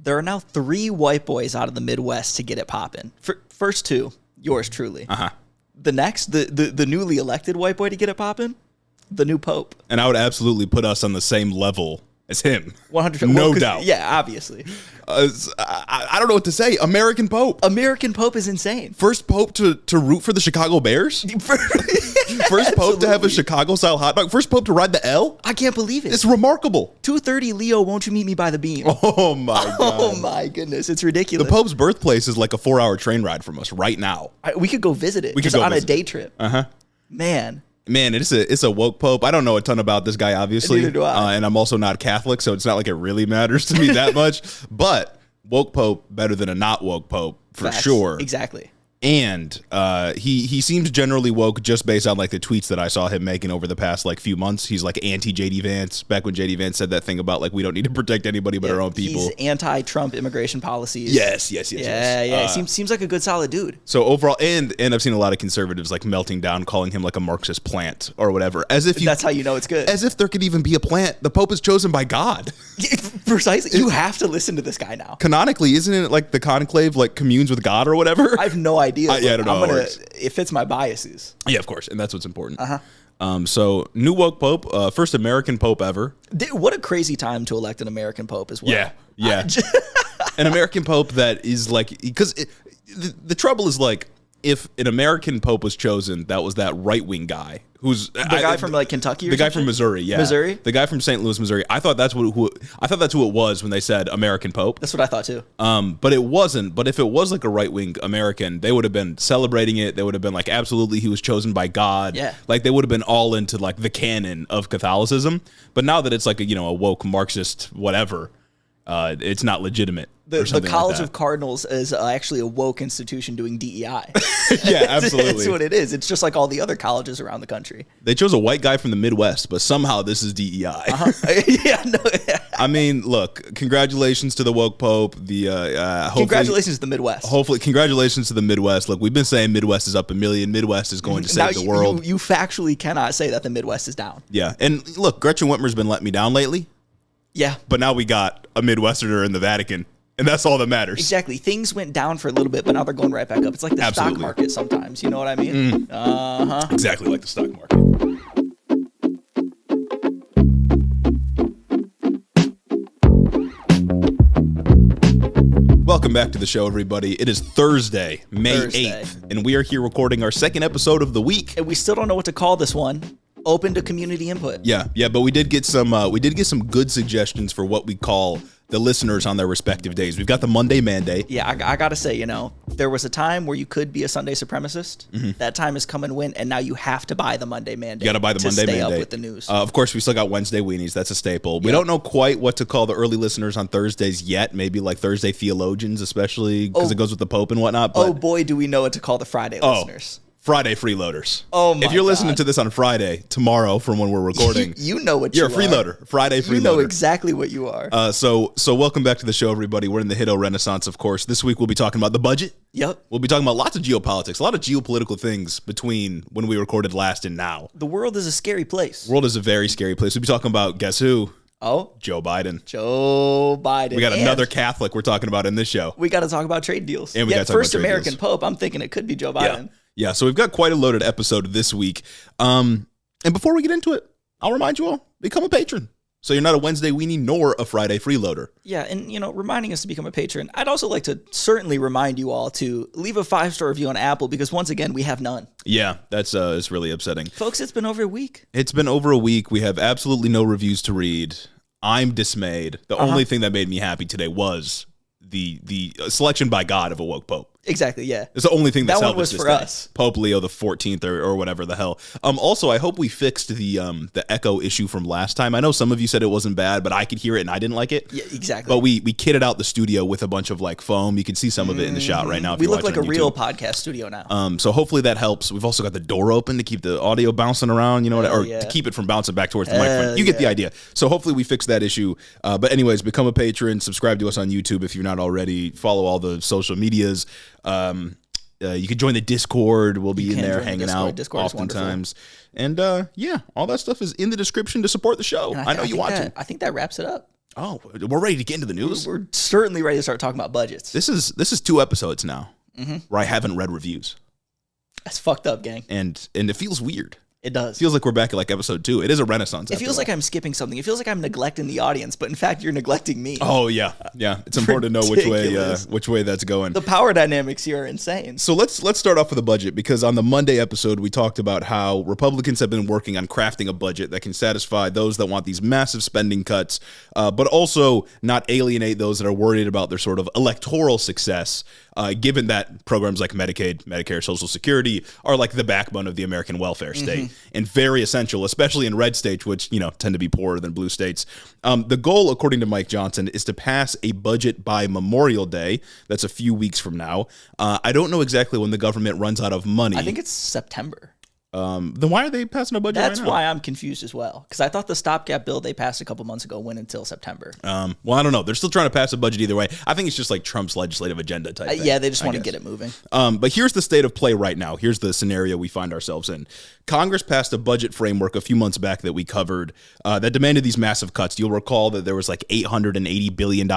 There are now 3 white boys out of the Midwest to get it poppin'. First 2, yours truly. The next, the newly elected white boy to get it poppin', the new Pope. And I would absolutely put us on the same level as him. 100%. No doubt. Yeah, obviously. I don't know what to say. American Pope. American Pope is insane. First Pope to root for the Chicago Bears? First Pope to have a Chicago-style hot dog? First Pope to ride the L? I can't believe it. It's remarkable. 2:30, Leo, won't you meet me by the beam? Oh, my God. Oh, my goodness. It's ridiculous. The Pope's birthplace is like a 4-hour train ride from us right now. We could go visit it. We could just go on visit a day trip. Man, it's a woke Pope. I don't know a ton about this guy, obviously. Neither do I. And I'm also not Catholic, so it's not like it really matters to me that much. But woke Pope better than a not woke Pope, for sure. Exactly. And he seems generally woke just based on like the tweets that I saw him making over the past like few months. He's like anti JD Vance, back when JD Vance said that thing about like we don't need to protect anybody but our own people. He's anti-Trump immigration policies. Yes. Yeah. Seems like a good solid dude. So overall, and I've seen a lot of conservatives like melting down, calling him like a Marxist plant or whatever, as if that's how you know it's good. As if there could even be a plant. The Pope is chosen by God. Precisely. You have to listen to this guy now. Canonically, isn't it like the conclave like communes with God or whatever? I have no idea. I don't know. It fits my biases. Yeah, of course, and that's what's important. So new woke Pope, first American Pope ever. What a crazy time to elect an American Pope as well. Yeah. An American Pope that is like, because the trouble is like, if an American Pope was chosen, that was that right-wing guy who's the guy from like Kentucky, or the guy something? from Missouri, Missouri, the guy from St. Louis, Missouri. I thought that's who it was when they said American Pope. That's what I thought too. But it wasn't. But if it was like a right-wing American, they would have been celebrating it. They would have been like, absolutely, he was chosen by God. Yeah, like they would have been all into like the canon of Catholicism. But now that it's like a woke Marxist whatever, it's not legitimate. The College of Cardinals is actually a woke institution doing DEI. Yeah, absolutely. That's what it is. It's just like all the other colleges around the country. They chose a white guy from the Midwest, but somehow this is DEI. I mean, look, congratulations to the woke Pope. Congratulations to the Midwest. Hopefully, congratulations to the Midwest. Look, we've been saying Midwest is up a million. Midwest is going to save the world. You factually cannot say that the Midwest is down. Yeah, and look, Gretchen Whitmer's been letting me down lately. Yeah. But now we got a Midwesterner in the Vatican. And that's all that matters. Exactly. Things went down for a little bit, but now they're going right back up. It's like the stock market sometimes. You know what I mean? Exactly like the stock market. Welcome back to the show, everybody. It is Thursday, May 8th, and we are here recording our second episode of the week. And we still don't know what to call this one. Open to community input. Yeah, but we did get some good suggestions for what we call the listeners on their respective days. We've got the Monday Mandate. Yeah, I gotta say, there was a time where you could be a Sunday supremacist. Mm-hmm. That time has come and went, and now you have to buy the Monday Mandate. You gotta buy the Monday Mandate to stay up with the news. Of course, we still got Wednesday Weenies. That's a staple. We don't know quite what to call the early listeners on Thursdays yet. Maybe like Thursday Theologians, especially because it goes with the Pope and whatnot. But, oh boy, do we know what to call the Friday listeners. Friday freeloaders. Oh my God. If you're listening to this on Friday, tomorrow from when we're recording, you know what you're a freeloader. Friday freeloader. You know exactly what you are. So welcome back to the show, everybody. We're in the Hiddo Renaissance, of course. This week we'll be talking about the budget. Yep. We'll be talking about lots of geopolitics, a lot of geopolitical things between when we recorded last and now. The world is a scary place. The world is a very scary place. We'll be talking about, guess who? Oh, Joe Biden. Joe Biden. We got another Catholic we're talking about in this show. We got to talk about trade deals. And we got to talk first about trade American deals. Pope. I'm thinking it could be Joe Biden. Yeah, so we've got quite a loaded episode this week. And before we get into it, I'll remind you all, become a patron. So you're not a Wednesday weenie nor a Friday freeloader. Yeah, and reminding us to become a patron. I'd also like to certainly remind you all to leave a 5-star review on Apple because once again, we have none. Yeah, that's it's really upsetting. Folks, it's been over a week. It's been over a week. We have absolutely no reviews to read. I'm dismayed. The only thing that made me happy today was the selection by God of a woke Pope. Exactly, yeah. It's the only thing that's that helped one was us for this day. us. Pope Leo the 14th or whatever the hell. Also, I hope we fixed the echo issue from last time. I know some of you said it wasn't bad, but I could hear it and I didn't like it. Yeah, exactly. But we kitted out the studio with a bunch of like foam. You can see some of it in the shot right now. If we you're look like a watching on real YouTube. podcast studio now. So hopefully that helps. We've also got the door open to keep the audio bouncing around, to keep it from bouncing back towards the microphone. You get the idea. So hopefully we fix that issue. But anyways, become a patron, subscribe to us on YouTube if you're not already, follow all the social medias. You could join the Discord. We'll be in there hanging out oftentimes. And all that stuff is in the description to support the show. I know you want to. I think that wraps it up. Oh, we're ready to get into the news? We're certainly ready to start talking about budgets. This is 2 episodes now where I haven't read reviews. That's fucked up, gang. And it feels weird. It does. Feels like we're back at like episode 2. It is a renaissance. It feels like I'm skipping something. It feels like I'm neglecting the audience, but in fact, you're neglecting me. Oh yeah, yeah. It's important to know which way that's going. The power dynamics here are insane. So let's start off with the budget, because on the Monday episode we talked about how Republicans have been working on crafting a budget that can satisfy those that want these massive spending cuts, but also not alienate those that are worried about their sort of electoral success. Given that programs like Medicaid, Medicare, Social Security are like the backbone of the American welfare state and very essential, especially in red states, which, tend to be poorer than blue states. The goal, according to Mike Johnson, is to pass a budget by Memorial Day. That's a few weeks from now. I don't know exactly when the government runs out of money. I think it's September. Then why are they passing a budget That's right now? why I'm confused as well, because I thought the stopgap bill they passed a couple months ago went until September. Well, I don't know. They're still trying to pass a budget either way. I think it's just like Trump's legislative agenda type thing. Yeah, they just want to get it moving. But here's the state of play right now. Here's the scenario we find ourselves in. Congress passed a budget framework a few months back that we covered that demanded these massive cuts. You'll recall that there was like $880 billion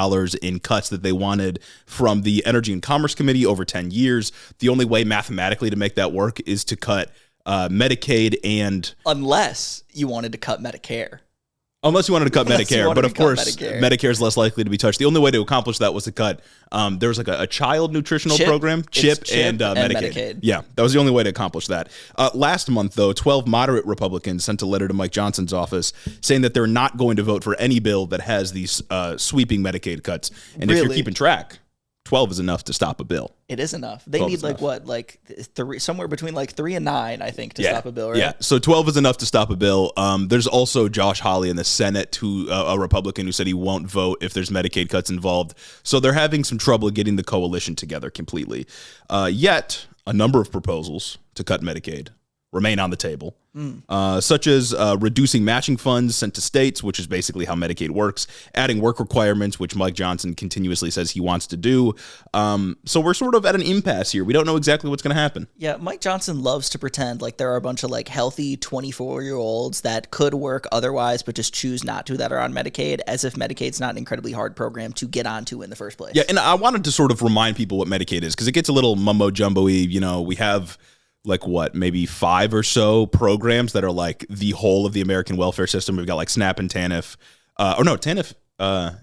in cuts that they wanted from the Energy and Commerce Committee over 10 years. The only way mathematically to make that work is to cut Medicaid and... Unless you wanted to cut Medicare. Unless you wanted to cut Medicare, but of course, Medicare is less likely to be touched. The only way to accomplish that was to cut, there was like a child nutritional program, CHIP and Medicaid. Yeah, that was the only way to accomplish that. Last month, though, 12 moderate Republicans sent a letter to Mike Johnson's office saying that they're not going to vote for any bill that has these sweeping Medicaid cuts. And if you're keeping track, 12 is enough to stop a bill. It is enough. They need somewhere between 3 and 9, I think, to stop a bill, right? Yeah, so 12 is enough to stop a bill. There's also Josh Hawley in the Senate, a Republican who said he won't vote if there's Medicaid cuts involved. So they're having some trouble getting the coalition together completely. Yet, a number of proposals to cut Medicaid remain on the table, such as reducing matching funds sent to states, which is basically how Medicaid works, adding work requirements, which Mike Johnson continuously says he wants to do. So we're sort of at an impasse here. We don't know exactly what's going to happen. Yeah, Mike Johnson loves to pretend like there are a bunch of healthy 24-year-olds that could work otherwise, but just choose not to, that are on Medicaid, as if Medicaid's not an incredibly hard program to get onto in the first place. Yeah, and I wanted to sort of remind people what Medicaid is, because it gets a little mumbo-jumbo-y. We have... maybe 5 or so programs that are like the whole of the American welfare system. We've got like SNAP and TANF. TANF.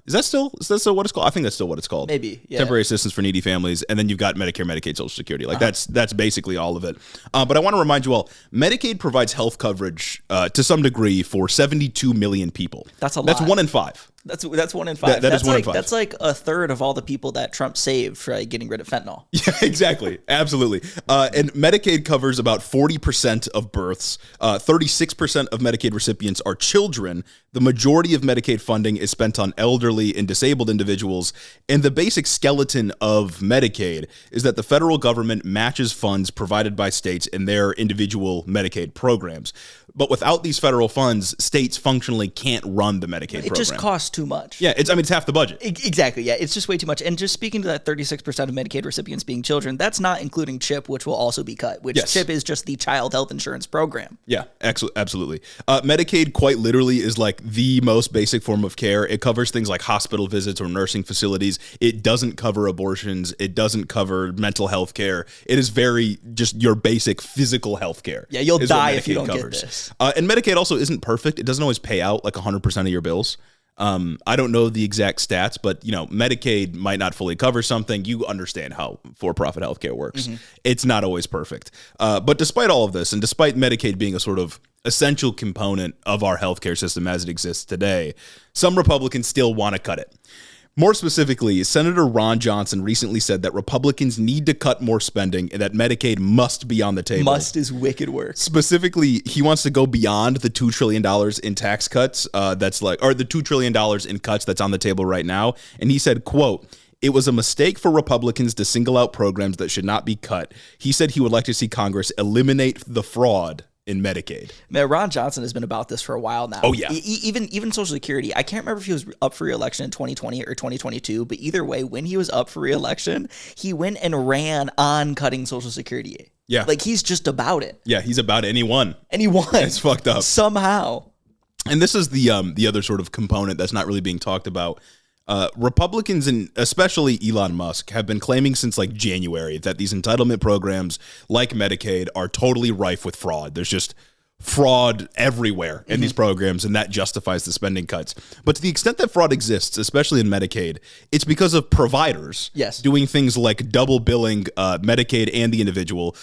Is that still what it's called? I think that's still what it's called. Maybe, yeah. Temporary assistance for needy families. And then you've got Medicare, Medicaid, Social Security. That's basically all of it. But I want to remind you all, Medicaid provides health coverage to some degree for 72 million people. That's a lot. That's 1 in 5. That's 1 in 5. That is 1 in 5. That's like a third of all the people that Trump saved for getting rid of fentanyl. Yeah, exactly. Absolutely. And Medicaid covers about 40% of births. 36% of Medicaid recipients are children. The majority of Medicaid funding is spent on elderly and disabled individuals. And the basic skeleton of Medicaid is that the federal government matches funds provided by states in their individual Medicaid programs. But without these federal funds, states functionally can't run the Medicaid program. It just costs too much. Yeah, it's half the budget. Exactly, yeah. It's just way too much. And just speaking to that 36% of Medicaid recipients being children, that's not including CHIP, which will also be cut, which CHIP is just the child health insurance program. Yeah, absolutely. Medicaid quite literally is like the most basic form of care. It covers things like hospital visits or nursing facilities. It doesn't cover abortions. It doesn't cover mental health care. It is very just your basic physical health care. Yeah, you'll die if you don't get this. And Medicaid also isn't perfect. It doesn't always pay out like 100% of your bills. I don't know the exact stats, but Medicaid might not fully cover something. You understand how for-profit healthcare works. It's not always perfect. But despite all of this, and despite Medicaid being a sort of essential component of our healthcare system as it exists today, some Republicans still want to cut it. More specifically, Senator Ron Johnson recently said that Republicans need to cut more spending and that Medicaid must be on the table. Must is wicked work. Specifically, he wants to go beyond the $2 trillion in tax cuts or the $2 trillion in cuts that's on the table right now. And he said, quote, "It was a mistake for Republicans to single out programs that should not be cut." He said he would like to see Congress eliminate the fraud in Medicaid. Man, Ron Johnson has been about this for a while now. Oh, yeah. Even Social Security. I can't remember if he was up for re-election in 2020 or 2022, but either way, when he was up for re-election, he went and ran on cutting Social Security. Yeah. He's just about it. Yeah, he's about it, and he won. And he won. It's fucked up. Somehow. And this is the other sort of component that's not really being talked about. Republicans, and especially Elon Musk, have been claiming since like January that these entitlement programs like Medicaid are totally rife with fraud. There's just fraud everywhere in these programs, and that justifies the spending cuts. But to the extent that fraud exists, especially in Medicaid, it's because of providers doing things like double billing Medicaid and the individual,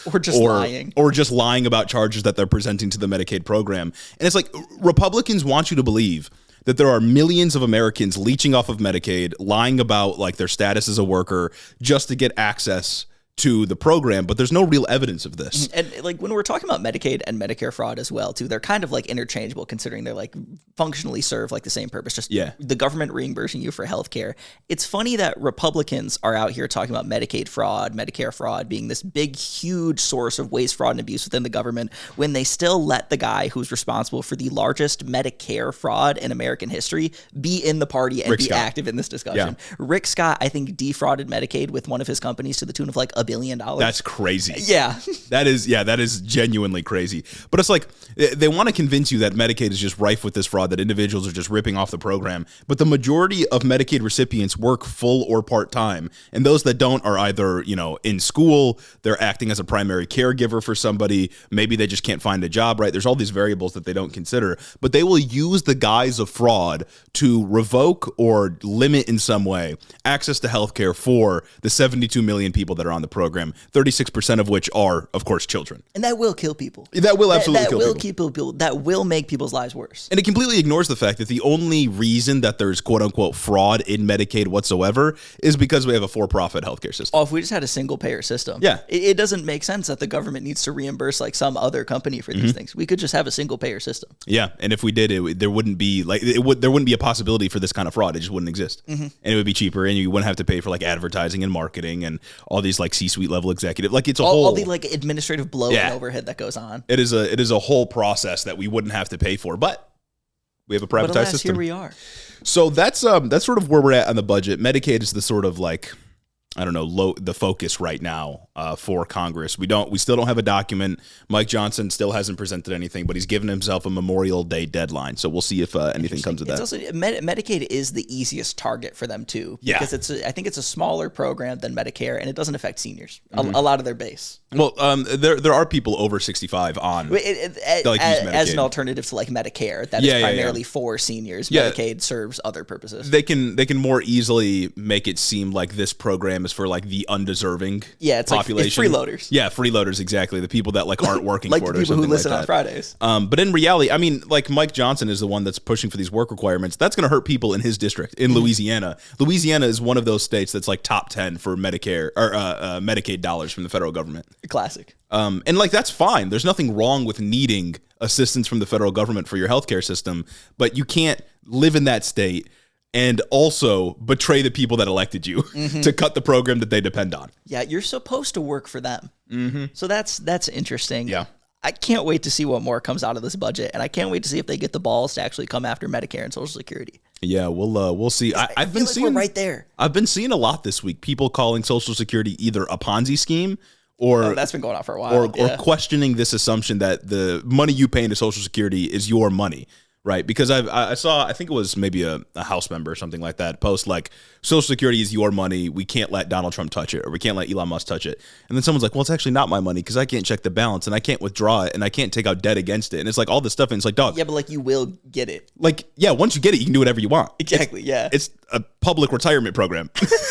or just lying about charges that they're presenting to the Medicaid program. And it's like Republicans want you to believe that there are millions of Americans leeching off of Medicaid, lying about like their status as a worker just to get access to the program, but there's no real evidence of this. And like when we're talking about Medicaid and Medicare fraud as well, too, they're kind of like interchangeable, considering they're like functionally serve like the same purpose, just the government reimbursing you for healthcare. It's funny that Republicans are out here talking about Medicaid fraud, Medicare fraud being this big, huge source of waste, fraud, and abuse within the government, when they still let the guy who's responsible for the largest Medicare fraud in American history be in the party and be active in this discussion. Yeah. Rick Scott, I think, defrauded Medicaid with one of his companies to the tune of like $1 billion. That's crazy. Yeah. That is genuinely crazy. But it's like they want to convince you that Medicaid is just rife with this fraud, that individuals are just ripping off the program. But the majority of Medicaid recipients work full or part-time. And those that don't are either, in school, they're acting as a primary caregiver for somebody. Maybe they just can't find a job, right? There's all these variables that they don't consider. But they will use the guise of fraud to revoke or limit in some way access to healthcare for the 72 million people that are on the program, 36% of which are, of course, children. And that will kill people. That will absolutely kill people. Keep people. That will make people's lives worse. And it completely ignores the fact that the only reason that there's quote-unquote fraud in Medicaid whatsoever is because we have a for-profit healthcare system. Oh, if we just had a single-payer system. Yeah. It doesn't make sense that the government needs to reimburse like some other company for these things. We could just have a single-payer system. Yeah, and if we did, there wouldn't be there wouldn't be a possibility for this kind of fraud. It just wouldn't exist. And it would be cheaper, and you wouldn't have to pay for like advertising and marketing and all these like C-suite level executive. Like it's all the like administrative blow and overhead that goes on. It is a whole process that we wouldn't have to pay for, but we have a privatized system. Here we are. So that's sort of where we're at on the budget. Medicaid is the sort of like, I don't know, the focus right now for Congress. We still don't have a document. Mike Johnson still hasn't presented anything, but he's given himself a Memorial Day deadline. So we'll see if anything comes of that. Also, Medicaid is the easiest target for them too, because I think it's a smaller program than Medicare, and it doesn't affect seniors. A lot of their base. Well, there are people over 65 on as an alternative to like Medicare that is primarily for seniors. Medicaid serves other purposes. They can more easily make it seem like this program is for like the undeserving population. Like, it's freeloaders. Yeah, freeloaders, exactly. The people that like aren't working like for it the or people something who listen like on Fridays. But in reality, I mean, like Mike Johnson is the one that's pushing for these work requirements. That's going to hurt people in his district in Louisiana. Louisiana is one of those states that's like top 10 for Medicare or Medicaid dollars from the federal government. Classic. And like that's fine. There's nothing wrong with needing assistance from the federal government for your healthcare system, but you can't live in that state and also betray the people that elected you to cut the program that they depend on. Yeah, you're supposed to work for them. So that's interesting. Yeah. I can't wait to see what more comes out of this budget, and I can't wait to see if they get the balls to actually come after Medicare and Social Security. Yeah, we'll see. I've been seeing we're right there. I've been seeing a lot this week. People calling Social Security either a Ponzi scheme or that's been going on for a while, or questioning this assumption that the money you pay into Social Security is your money. Right, because I saw, I think it was maybe a House member or something like that, post like, Social Security is your money, we can't let Donald Trump touch it, or we can't let Elon Musk touch it. And then someone's like, well, it's actually not my money because I can't check the balance, and I can't withdraw it, and I can't take out debt against it. And it's like all this stuff, and it's like, dog. Yeah, but like you will get it. Like, yeah, once you get it, you can do whatever you want. Exactly, It's a public retirement program.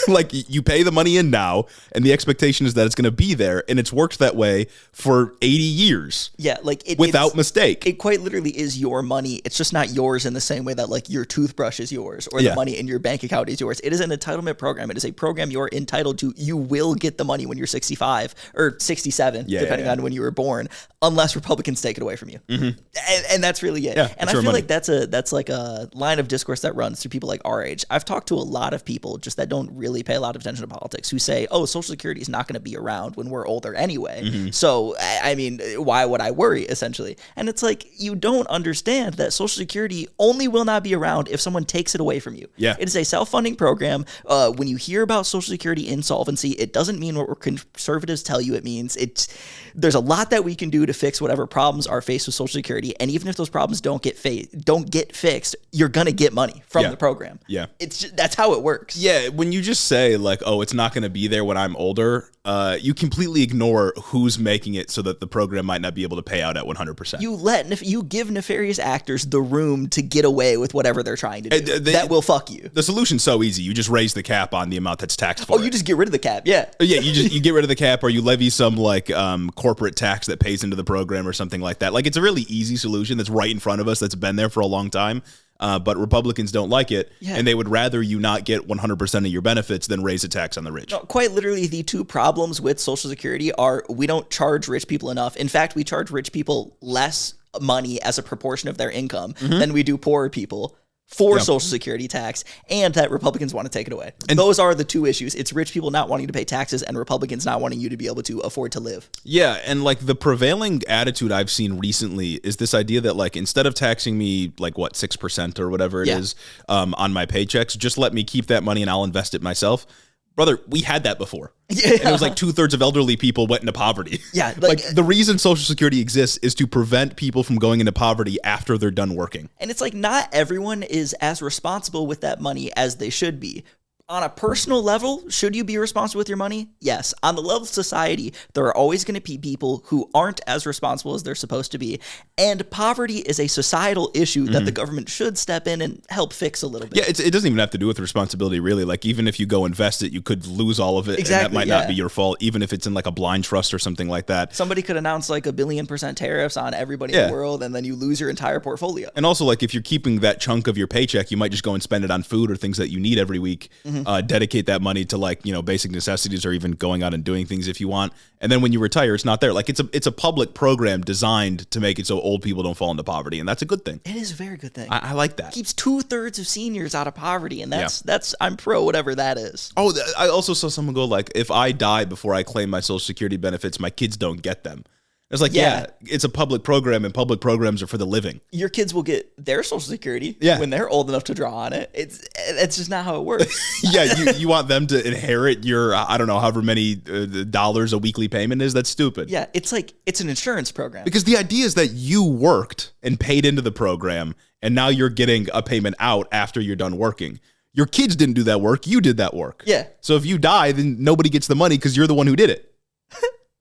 Like, you pay the money in now, and the expectation is that it's going to be there, and it's worked that way for 80 years. Yeah, like without mistake. It quite literally is your money. It's just not yours in the same way that like your toothbrush is yours or the money in your bank account is yours. It is an entitlement program. It is a program you're entitled to. You will get the money when you're 65 or 67, depending on when you were born, unless Republicans take it away from you. And that's really it. Yeah, and I feel like that's like a line of discourse that runs through people like our age. I've talked to a lot of people just that don't really pay a lot of attention to politics who say, oh, Social Security is not going to be around when we're older anyway. So, I mean, why would I worry, essentially? And it's like, you don't understand that Social Social Security only will not be around if someone takes it away from you. Yeah. It is a self-funding program. When you hear about Social Security insolvency, it doesn't mean what conservatives tell you it means. There's a lot that we can do to fix whatever problems are faced with Social Security, and even if those problems don't get fixed, you're gonna get money from the program. Yeah, that's how it works. Yeah, when you just say like, "Oh, it's not gonna be there when I'm older," you completely ignore who's making it so that the program might not be able to pay out at 100%. You give nefarious actors the room to get away with whatever they're trying to do. That will fuck you. The solution's so easy. You just raise the cap on the amount that's taxed for. You just get rid of the cap. Yeah. Yeah, you get rid of the cap, or you levy some like corporate tax that pays into the program or something like that. Like, it's a really easy solution that's right in front of us, that's been there for a long time. But Republicans don't like it, and they would rather you not get 100% of your benefits than raise a tax on the rich. No, quite literally, the two problems with Social Security are we don't charge rich people enough. In fact, we charge rich people less money as a proportion of their income than we do poorer people for Social Security tax, and that Republicans want to take it away. And those are the two issues. It's rich people not wanting to pay taxes and Republicans not wanting you to be able to afford to live. Yeah, and like the prevailing attitude I've seen recently is this idea that like instead of taxing me like what 6% or whatever it is on my paychecks, just let me keep that money and I'll invest it myself. Brother, we had that before. Yeah. And it was like 2/3 of elderly people went into poverty. Yeah. Like the reason Social Security exists is to prevent people from going into poverty after they're done working. And it's like not everyone is as responsible with that money as they should be. On a personal level, should you be responsible with your money? Yes. On the level of society, there are always going to be people who aren't as responsible as they're supposed to be. And poverty is a societal issue that the government should step in and help fix a little bit. Yeah, it doesn't even have to do with responsibility, really. Like, even if you go invest it, you could lose all of it, and that might not be your fault, even if it's in like a blind trust or something like that. Somebody could announce like 1 billion% tariffs on everybody in the world, and then you lose your entire portfolio. And also, like, if you're keeping that chunk of your paycheck, you might just go and spend it on food or things that you need every week. Dedicate that money to like, basic necessities, or even going out and doing things if you want. And then when you retire, it's not there. Like, it's a public program designed to make it so old people don't fall into poverty, and that's a good thing. It is a very good thing. I like that. It keeps 2/3 of seniors out of poverty, and that's I'm pro whatever that is. Oh, I also saw someone go like, if I die before I claim my Social Security benefits, my kids don't get them. It's like, it's a public program, and public programs are for the living. Your kids will get their Social Security when they're old enough to draw on it. It's just not how it works. You want them to inherit your, I don't know, however many dollars a weekly payment is? That's stupid. Yeah, it's like, it's an insurance program. Because the idea is that you worked and paid into the program, and now you're getting a payment out after you're done working. Your kids didn't do that work. You did that work. Yeah. So if you die, then nobody gets the money because you're the one who did it.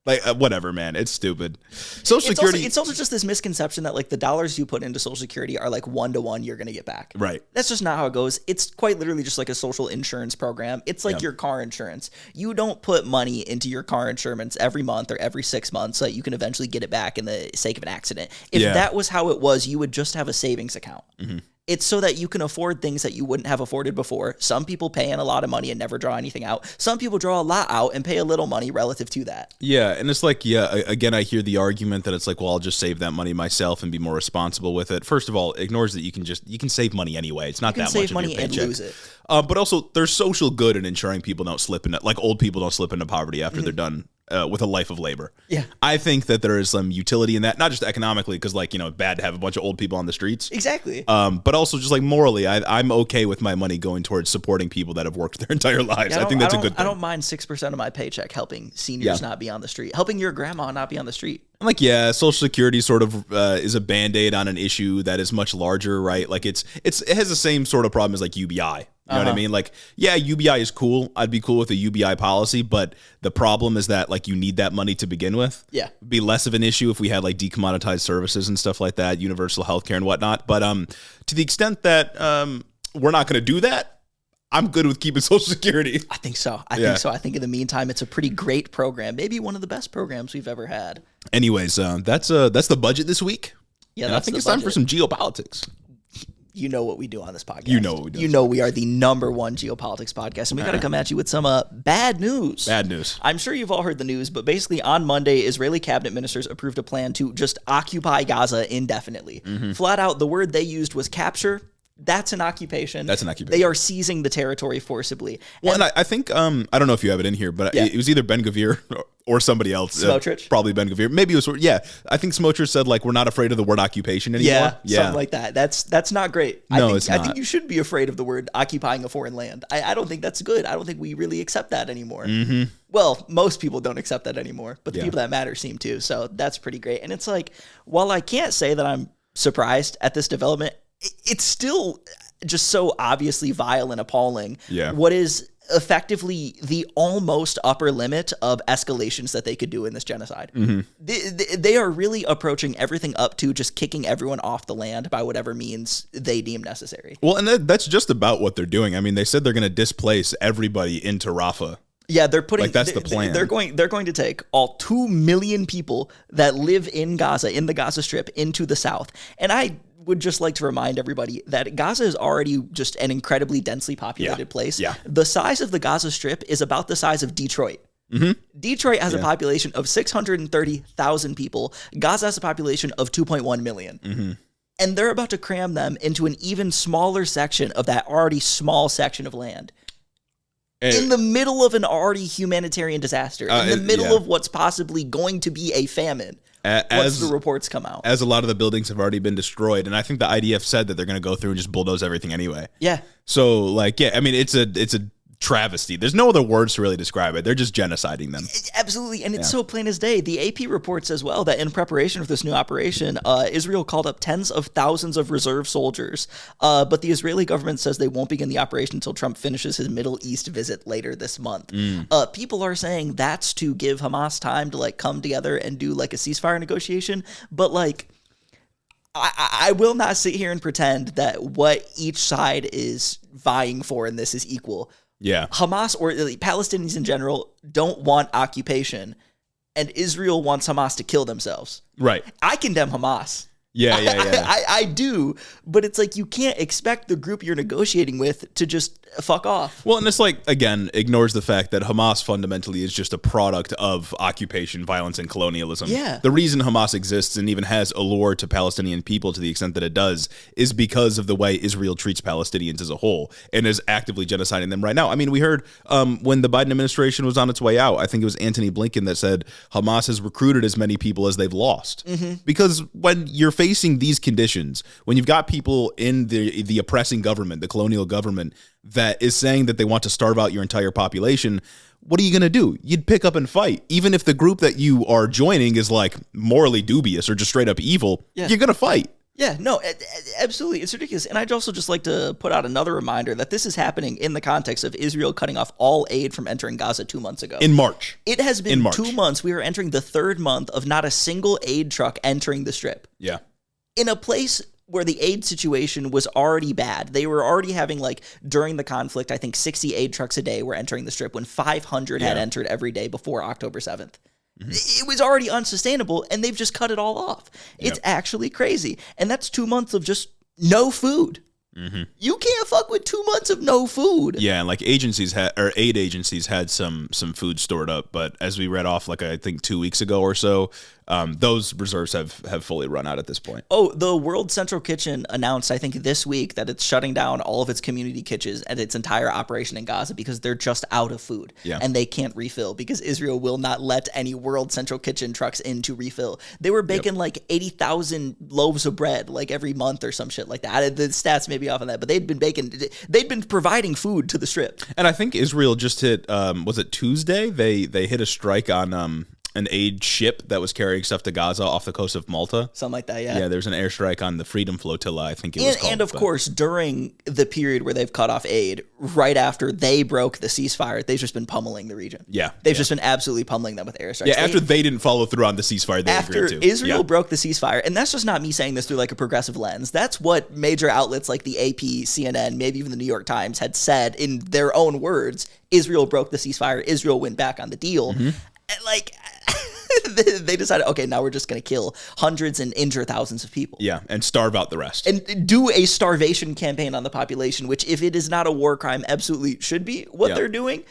Like, whatever, man. It's stupid. Social Security. It's also just this misconception that like the dollars you put into Social Security are like 1-to-1 you're going to get back. Right. That's just not how it goes. It's quite literally just like a social insurance program. It's like your car insurance. You don't put money into your car insurance every month or every 6 months so that you can eventually get it back in the sake of an accident. If that was how it was, you would just have a savings account. It's so that you can afford things that you wouldn't have afforded before. Some people pay in a lot of money and never draw anything out. Some people draw a lot out and pay a little money relative to that. Yeah, and it's like, again, I hear the argument that it's like, well, I'll just save that money myself and be more responsible with it. First of all, ignores that you can save money anyway. It's not that much of your paycheck. You can save money and lose it. But also, there's social good in ensuring people don't slip into, like old people don't slip into poverty after they're done with a life of labor. Yeah. I think that there is some utility in that, not just economically, because like, bad to have a bunch of old people on the streets. Exactly. But also just like morally, I'm okay with my money going towards supporting people that have worked their entire lives. I think that's a good thing. I don't mind 6% of my paycheck helping seniors not be on the street, helping your grandma not be on the street. I'm like, Social Security sort of is a Band-Aid on an issue that is much larger, right? Like it has the same sort of problem as like UBI. You know what I mean? Like, UBI is cool. I'd be cool with a UBI policy, but the problem is that like you need that money to begin with. Yeah. It'd be less of an issue if we had like decommoditized services and stuff like that, universal healthcare and whatnot. But to the extent that we're not going to do that, I'm good with keeping Social Security. I think so. I think so. I think in the meantime, it's a pretty great program. Maybe one of the best programs we've ever had. Anyways, that's the budget this week. Yeah, and I think it's time for some geopolitics. You know what we do on this podcast. You know what we do. You know we are the #1 geopolitics podcast, and we got to come at you with some bad news. Bad news. I'm sure you've all heard the news, but basically on Monday, Israeli cabinet ministers approved a plan to just occupy Gaza indefinitely. Flat out, the word they used was capture. That's an occupation. They are seizing the territory forcibly. Well, and I think, I don't know if you have it in here, but it was either Ben-Gvir or somebody else. Smotrich? Probably Ben Gvir. Maybe it was, yeah. I think Smotrich said, like, we're not afraid of the word occupation anymore. Yeah, something like that. That's not great. It's not. I think you should be afraid of the word occupying a foreign land. I don't think that's good. I don't think we really accept that anymore. Mm-hmm. Well, most people don't accept that anymore, but the people that matter seem to. So that's pretty great. And it's like, while I can't say that I'm surprised at this development, it's still just so obviously vile and appalling. Yeah. What is effectively the almost upper limit of escalations that they could do in this genocide. Mm-hmm. They are really approaching everything up to just kicking everyone off the land by whatever means they deem necessary. Well, and that's just about what they're doing. I mean, they said they're going to displace everybody into Rafah. Yeah, they're putting, like, that's the plan. They're going to take all 2 million people that live in Gaza, in the Gaza Strip, into the south. And I would just like to remind everybody that Gaza is already just an incredibly densely populated place. Yeah. The size of the Gaza Strip is about the size of Detroit. Mm-hmm. Detroit has a population of 630,000 people. Gaza has a population of 2.1 million. Mm-hmm. And they're about to cram them into an even smaller section of that already small section of land. In the middle of an already humanitarian disaster, in the middle of what's possibly going to be a famine, once the reports come out. As a lot of the buildings have already been destroyed, and I think the IDF said that they're going to go through and just bulldoze everything anyway. Yeah. So, like, I mean, it's a travesty. There's no other words to really describe it. They're just genociding them. Absolutely. And it's so plain as day. The AP reports as well that in preparation for this new operation, Israel called up tens of thousands of reserve soldiers. But the Israeli government says they won't begin the operation until Trump finishes his Middle East visit later this month. People are saying that's to give Hamas time to, like, come together and do, like, a ceasefire negotiation. But, like, I will not sit here and pretend that what each side is vying for in this is equal. Yeah. Hamas, or Palestinians in general, don't want occupation, and Israel wants Hamas to kill themselves. Right. I condemn Hamas. Yeah. I do, but it's like you can't expect the group you're negotiating with to just fuck off. Well, and it's like, again, ignores the fact that Hamas fundamentally is just a product of occupation, violence, and colonialism. Yeah. The reason Hamas exists and even has allure to Palestinian people to the extent that it does is because of the way Israel treats Palestinians as a whole and is actively genociding them right now. I mean, we heard when the Biden administration was on its way out, I think it was Antony Blinken that said Hamas has recruited as many people as they've lost. Mm-hmm. Because when you're facing these conditions, when you've got people in the oppressing government, the colonial government, that is saying that they want to starve out your entire population, what are you going to do? You'd pick up and fight. Even if the group that you are joining is, like, morally dubious or just straight up evil, you're going to fight. Yeah, no, absolutely. It's ridiculous. And I'd also just like to put out another reminder that this is happening in the context of Israel cutting off all aid from entering Gaza 2 months ago. In March. It has been 2 months. We are entering the 3rd month of not a single aid truck entering the Strip. Yeah. In a place where the aid situation was already bad. They were already having, like, during the conflict, I think 60 aid trucks a day were entering the Strip when 500 had entered every day before October 7th. Mm-hmm. It was already unsustainable, and they've just cut it all off. It's actually crazy. And that's 2 months of just no food. Mm-hmm. You can't fuck with 2 months of no food. Yeah, and like aid agencies had some food stored up, but as we read off, like, I think 2 weeks ago or so, those reserves have fully run out at this point. Oh, the World Central Kitchen announced, I think this week, that it's shutting down all of its community kitchens and its entire operation in Gaza because they're just out of food. Yeah. And they can't refill because Israel will not let any World Central Kitchen trucks in to refill. They were baking like 80,000 loaves of bread like every month or some shit like that. The stats may be off on that, but they'd been providing food to the Strip. And I think Israel just hit, was it Tuesday? They hit a strike on an aid ship that was carrying stuff to Gaza off the coast of Malta. Something like that, yeah. Yeah, there's an airstrike on the Freedom Flotilla, I think it was called. And of course, during the period where they've cut off aid, right after they broke the ceasefire, they've just been pummeling the region. Yeah. They've just been absolutely pummeling them with airstrikes. Yeah, after they didn't follow through on the ceasefire they agreed to. After Israel broke the ceasefire, and that's just not me saying this through like a progressive lens. That's what major outlets like the AP, CNN, maybe even the New York Times had said in their own words. Israel broke the ceasefire. Israel went back on the deal. Mm-hmm. And like... they decided, okay, now we're just going to kill hundreds and injure thousands of people. Yeah, and starve out the rest. And do a starvation campaign on the population, which, if it is not a war crime, absolutely should be what they're doing.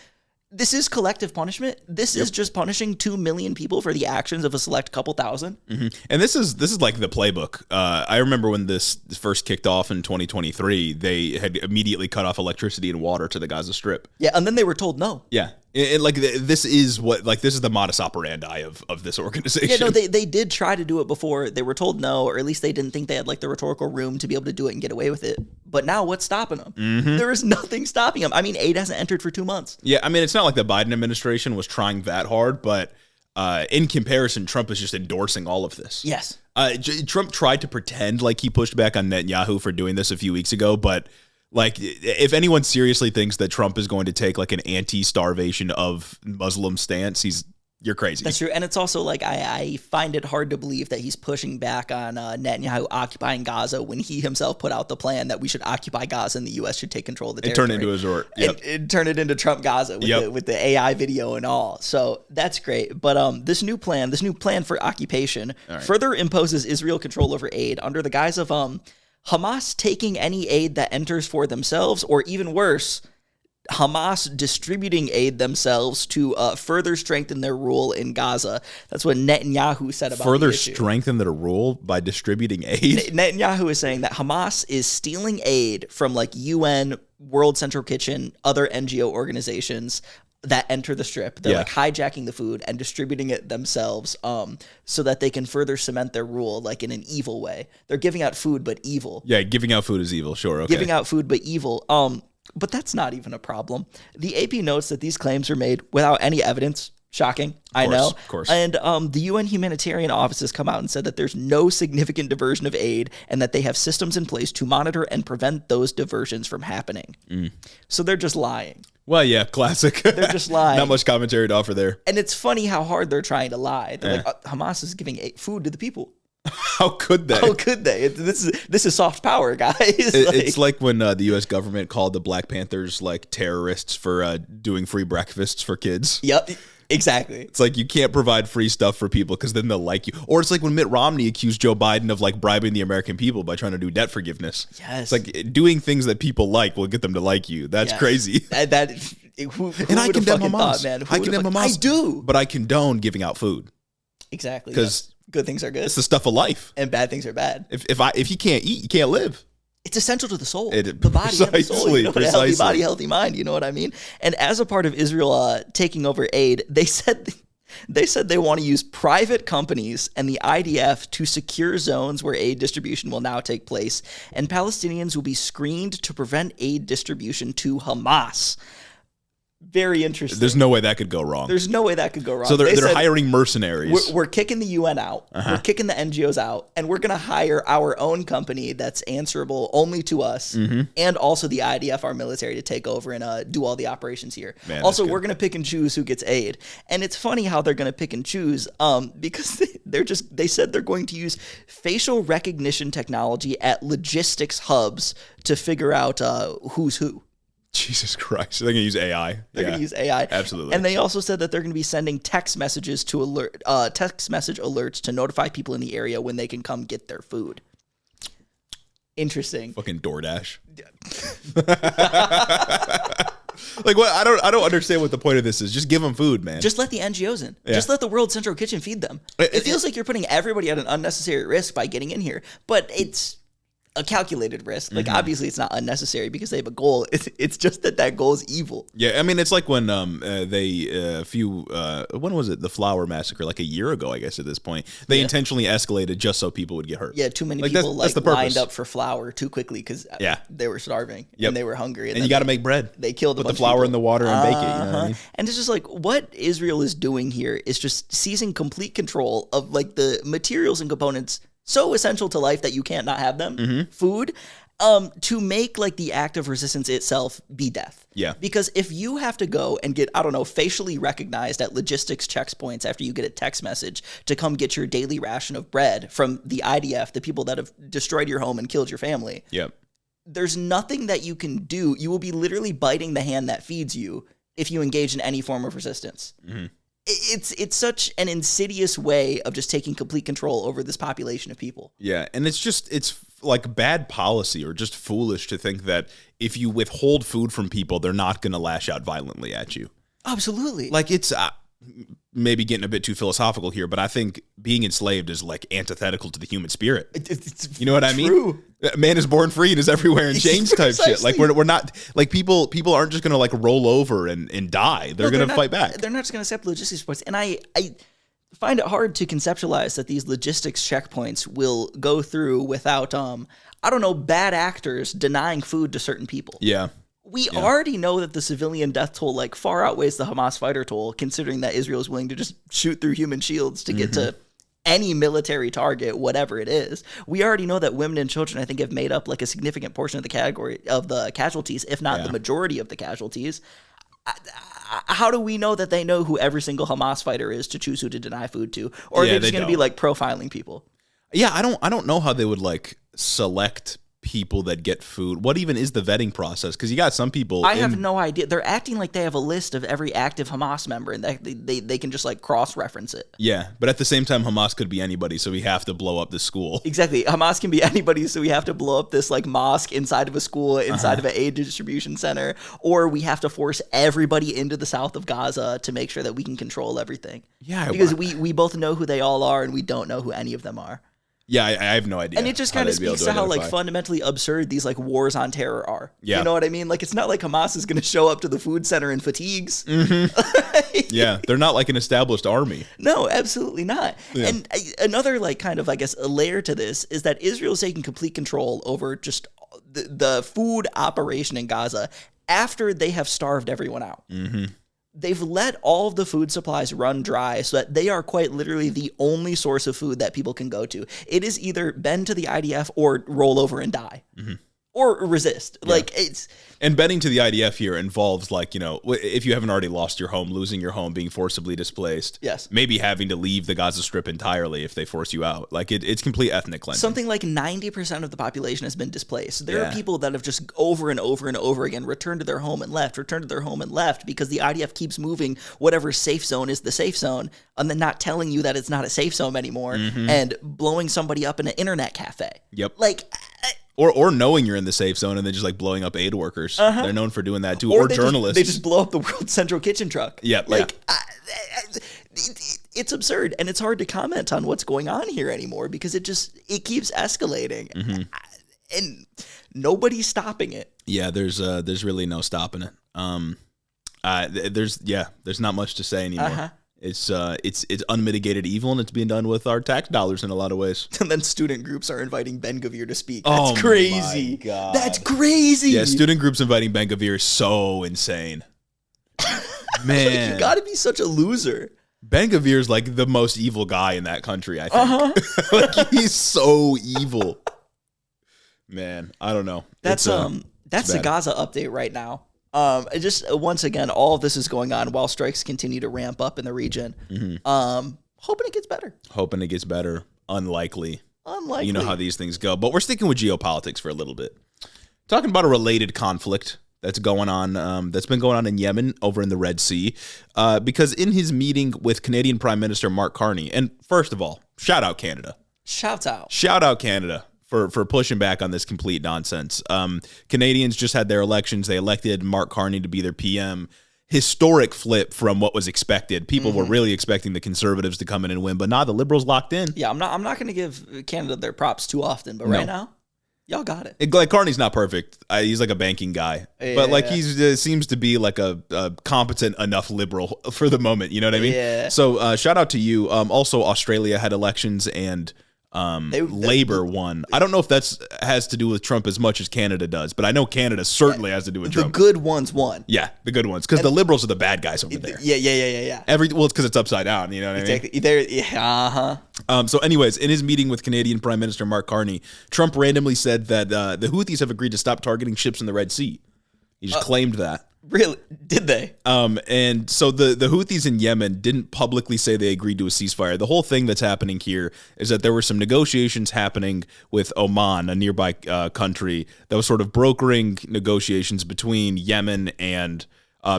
This is collective punishment. This is just punishing 2 million people for the actions of a select couple thousand. Mm-hmm. And this is like the playbook. I remember when this first kicked off in 2023, they had immediately cut off electricity and water to the Gaza Strip. Yeah, and then they were told no. Yeah. And like this is the modus operandi of this organization. Yeah, no, they did try to do it before. They were told no, or at least they didn't think they had like the rhetorical room to be able to do it and get away with it. But now what's stopping them? Mm-hmm. There is nothing stopping them. I mean, aid hasn't entered for 2 months. Yeah, I mean, it's not like the Biden administration was trying that hard, but in comparison, Trump is just endorsing all of this. Yes. Trump tried to pretend like he pushed back on Netanyahu for doing this a few weeks ago, but like, if anyone seriously thinks that Trump is going to take like an anti-starvation of Muslim stance, you're crazy. That's true. And it's also like, I find it hard to believe that he's pushing back on Netanyahu occupying Gaza when he himself put out the plan that we should occupy Gaza and the U.S. should take control of the territory. And turn it into a resort. Yep. And turn it into Trump Gaza with the AI video and all. So that's great. But this new plan for occupation further imposes Israel control over aid under the guise of Hamas taking any aid that enters for themselves, or even worse, Hamas distributing aid themselves to further strengthen their rule in Gaza. That's what Netanyahu said about further the issue. Strengthen their rule by distributing aid? Netanyahu is saying that Hamas is stealing aid from like UN, World Central Kitchen, other NGO organizations that enter the Strip. They're like hijacking the food and distributing it themselves so that they can further cement their rule like in an evil way. They're giving out food, but evil. Yeah, giving out food is evil. Sure, okay. Giving out food, but evil. But that's not even a problem. The AP notes that these claims are made without any evidence. Shocking, I know. Of course. And the UN humanitarian office has come out and said that there's no significant diversion of aid and that they have systems in place to monitor and prevent those diversions from happening. So they're just lying. Well, yeah, classic. They're just lying. Not much commentary to offer there. And it's funny how hard they're trying to lie. They're like, Hamas is giving food to the people. How could they? How could they? This is soft power, guys. It's like when the U.S. government called the Black Panthers like terrorists for doing free breakfasts for kids. Yep. Exactly. It's like you can't provide free stuff for people because then they'll like you. Or it's like when Mitt Romney accused Joe Biden of like bribing the American people by trying to do debt forgiveness. Yes. It's like doing things that people like will get them to like you. That's crazy. Who and I condemn Hamas, Hamas. Man? I condemn Hamas. I do. But I condone giving out food. Exactly. Because good things are good. It's the stuff of life. And bad things are bad. If you can't eat, you can't live. It's essential to the soul, the body and the soul. You know, a healthy body, healthy mind. You know what I mean? And as a part of Israel taking over aid, they said they want to use private companies and the IDF to secure zones where aid distribution will now take place, and Palestinians will be screened to prevent aid distribution to Hamas. Very interesting. There's no way that could go wrong. There's no way that could go wrong. So they're hiring mercenaries. We're kicking the UN out. We're kicking the NGOs out. And we're going to hire our own company that's answerable only to us and also the IDF, our military, to take over and do all the operations here. Man, also, we're going to pick and choose who gets aid. And it's funny how they're going to pick and choose because they said they're going to use facial recognition technology at logistics hubs to figure out who's who. Jesus Christ. They're going to use AI. They're going to use AI. Absolutely. And they also said that they're going to be sending text message alerts to notify people in the area when they can come get their food. Interesting. Fucking DoorDash. Like what? I don't understand what the point of this is. Just give them food, man. Just let the NGOs in. Yeah. Just let the World Central Kitchen feed them. It feels like you're putting everybody at an unnecessary risk by getting in here, but it's a calculated risk. Like obviously it's not unnecessary because they have a goal. It's just that goal is evil. Yeah, I mean it's like when when was it? The Flower Massacre, like a year ago, I guess at this point. They intentionally escalated just so people would get hurt. Yeah, too many people lined up for flour too quickly because they were starving and they were hungry. And you got to make bread. They killed Put the flour in the water and bake it. You know what I mean? And it's just like what Israel is doing here is just seizing complete control of like the materials and components so essential to life that you can't not have them, food, to make like the act of resistance itself be death. Yeah. Because if you have to go and get, I don't know, facially recognized at logistics checkpoints after you get a text message to come get your daily ration of bread from the IDF, the people that have destroyed your home and killed your family. Yep. There's nothing that you can do. You will be literally biting the hand that feeds you if you engage in any form of resistance. It's such an insidious way of just taking complete control over this population of people. Yeah, and it's like bad policy or just foolish to think that if you withhold food from people, they're not going to lash out violently at you. Absolutely. Like it's maybe getting a bit too philosophical here, but I think being enslaved is like antithetical to the human spirit. You know what I mean? Man is born free and is everywhere and change type shit. Like we're not like people aren't just gonna like roll over and die. They're gonna fight back. They're not just gonna accept logistics points. And I find it hard to conceptualize that these logistics checkpoints will go through without bad actors denying food to certain people. Yeah. We already know that the civilian death toll like far outweighs the Hamas fighter toll, considering that Israel is willing to just shoot through human shields to get to any military target, whatever it is. We already know that women and children, I think, have made up like a significant portion of the category of the casualties, if not the majority of the casualties. How do we know that they know who every single Hamas fighter is to choose who to deny food to? Or are they just going to be like profiling people? Yeah, I don't know how they would like select people that get food. What even is the vetting process? Because you got some people. I have no idea. They're acting like they have a list of every active Hamas member, and they can just like cross-reference it. Yeah, but at the same time, Hamas could be anybody, so we have to blow up the school. Exactly. Hamas can be anybody, so we have to blow up this like mosque inside of a school, inside of an aid distribution center, or we have to force everybody into the south of Gaza to make sure that we can control everything. Yeah, because we both know who they all are, and we don't know who any of them are. Yeah, I have no idea. And it just kind of speaks to how like fundamentally absurd these like wars on terror are. Yeah. You know what I mean? Like it's not like Hamas is going to show up to the food center in fatigues. Yeah, they're not like an established army. No, absolutely not. Yeah. And another like kind of, I guess, a layer to this is that Israel's taking complete control over just the food operation in Gaza after they have starved everyone out. Mm-hmm. They've let all of the food supplies run dry so that they are quite literally the only source of food that people can go to. It is either bend to the IDF or roll over and die. Mm-hmm. Or resist. Yeah. Like it's and bending to the IDF here involves like, you know, if you haven't already lost your home, losing your home, being forcibly displaced. Yes. Maybe having to leave the Gaza Strip entirely if they force you out. Like it's complete ethnic cleansing. Something like 90% of the population has been displaced. There are people that have just over and over and over again returned to their home and left, because the IDF keeps moving whatever safe zone is the safe zone and then not telling you that it's not a safe zone anymore and blowing somebody up in an internet cafe. Yep. Like Or knowing you're in the safe zone and then just like blowing up aid workers. They're known for doing that too. Or journalists. They just blow up the World Central Kitchen truck. Yeah. Like, it's absurd. And it's hard to comment on what's going on here anymore because it keeps escalating. Mm-hmm. And nobody's stopping it. Yeah, there's really no stopping it. There's not much to say anymore. It's unmitigated evil, and it's being done with our tax dollars in a lot of ways. And then student groups are inviting Ben-Gvir to speak. That's crazy. My God. That's crazy. Yeah, student groups inviting Ben-Gvir is so insane. Man, you got to be such a loser. Ben-Gvir is like the most evil guy in that country, I think. Like he's so evil. Man, I don't know. That's the Gaza update right now. Just once again, all of this is going on while strikes continue to ramp up in the region. Mm-hmm. Hoping it gets better. Unlikely. You know how these things go. But we're sticking with geopolitics for a little bit. Talking about a related conflict that's going on, that's been going on in Yemen over in the Red Sea. Because in his meeting with Canadian Prime Minister Mark Carney, and first of all, shout out Canada. Shout out Canada. For pushing back on this complete nonsense. Canadians just had their elections. They elected Mark Carney to be their PM. Historic flip from what was expected. People were really expecting the Conservatives to come in and win, but the Liberals locked in. Yeah, I'm not going to give Canada their props too often, but right now, y'all got it. Like Carney's not perfect. He's like a banking guy, but like he's seems to be like a competent enough liberal for the moment. You know what I mean? Yeah. So shout out to you. Also, Australia had elections and. Labor won. I don't know if that has to do with Trump as much as Canada does, but I know Canada certainly has to do with Trump. The good ones won. Yeah, the good ones, because the liberals are the bad guys over there. Yeah. It's because it's upside down. You know what I mean? So, anyways, in his meeting with Canadian Prime Minister Mark Carney, Trump randomly said that the Houthis have agreed to stop targeting ships in the Red Sea. He just claimed that. Really? Did they? And so the Houthis in Yemen didn't publicly say they agreed to a ceasefire. The whole thing that's happening here is that there were some negotiations happening with Oman, a nearby country, that was sort of brokering negotiations between Yemen and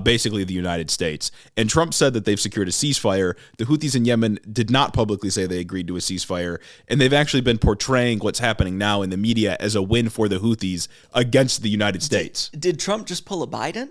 basically the United States. And Trump said that they've secured a ceasefire. The Houthis in Yemen did not publicly say they agreed to a ceasefire. And they've actually been portraying what's happening now in the media as a win for the Houthis against the United States. Did Trump just pull a Biden?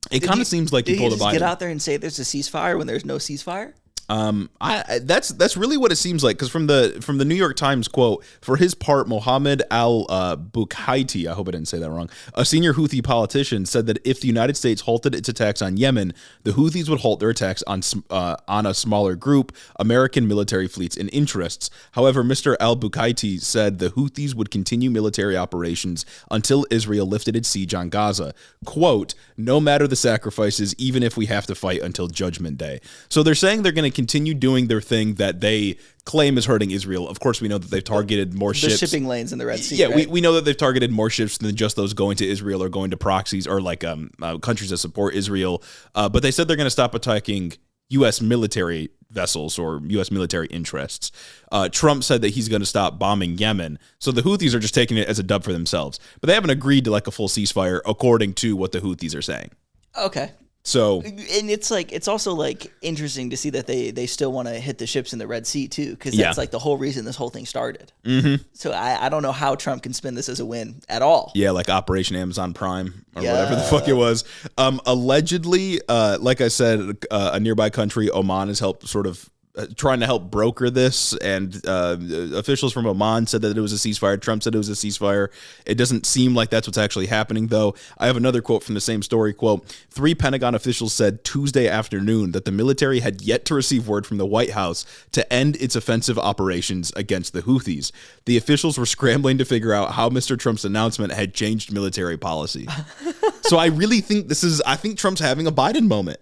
It kind of seems like he pulled a Biden. Did he just get out there and say there's a ceasefire when there's no ceasefire? That's really what it seems like, because from the New York Times quote, for his part, Mohammed al-Bukhaiti, I hope I didn't say that wrong, a senior Houthi politician, said that if the United States halted its attacks on Yemen, the Houthis would halt their attacks on a smaller group, American military fleets and interests. However, Mr. al-Bukhaiti said the Houthis would continue military operations until Israel lifted its siege on Gaza. Quote, no matter the sacrifices, even if we have to fight until Judgment Day. So they're saying they're going to continue doing their thing that they claim is hurting Israel. Of course, we know that they've targeted more ships. The shipping lanes in the Red Sea. Yeah, right? we know that they've targeted more ships than just those going to Israel or going to proxies or like countries that support Israel. But they said they're going to stop attacking U.S. military vessels or U.S. military interests. Trump said that he's going to stop bombing Yemen. So the Houthis are just taking it as a dub for themselves. But they haven't agreed to like a full ceasefire according to what the Houthis are saying. Okay. So, and it's also like interesting to see that they still want to hit the ships in the Red Sea too, because that's like the whole reason this whole thing started. Mm-hmm. So I don't know how Trump can spin this as a win at all. Yeah, like Operation Amazon Prime or whatever the fuck it was. Allegedly, like I said, a nearby country, Oman, has helped sort of trying to help broker this, and officials from Oman said that it was a ceasefire. Trump said it was a ceasefire. It doesn't seem like that's what's actually happening, though. I have another quote from the same story. Quote, 3 Pentagon officials said Tuesday afternoon that the military had yet to receive word from the White House to end its offensive operations against the Houthis. The officials were scrambling to figure out how Mr. Trump's announcement had changed military policy. So I really think I think Trump's having a Biden moment.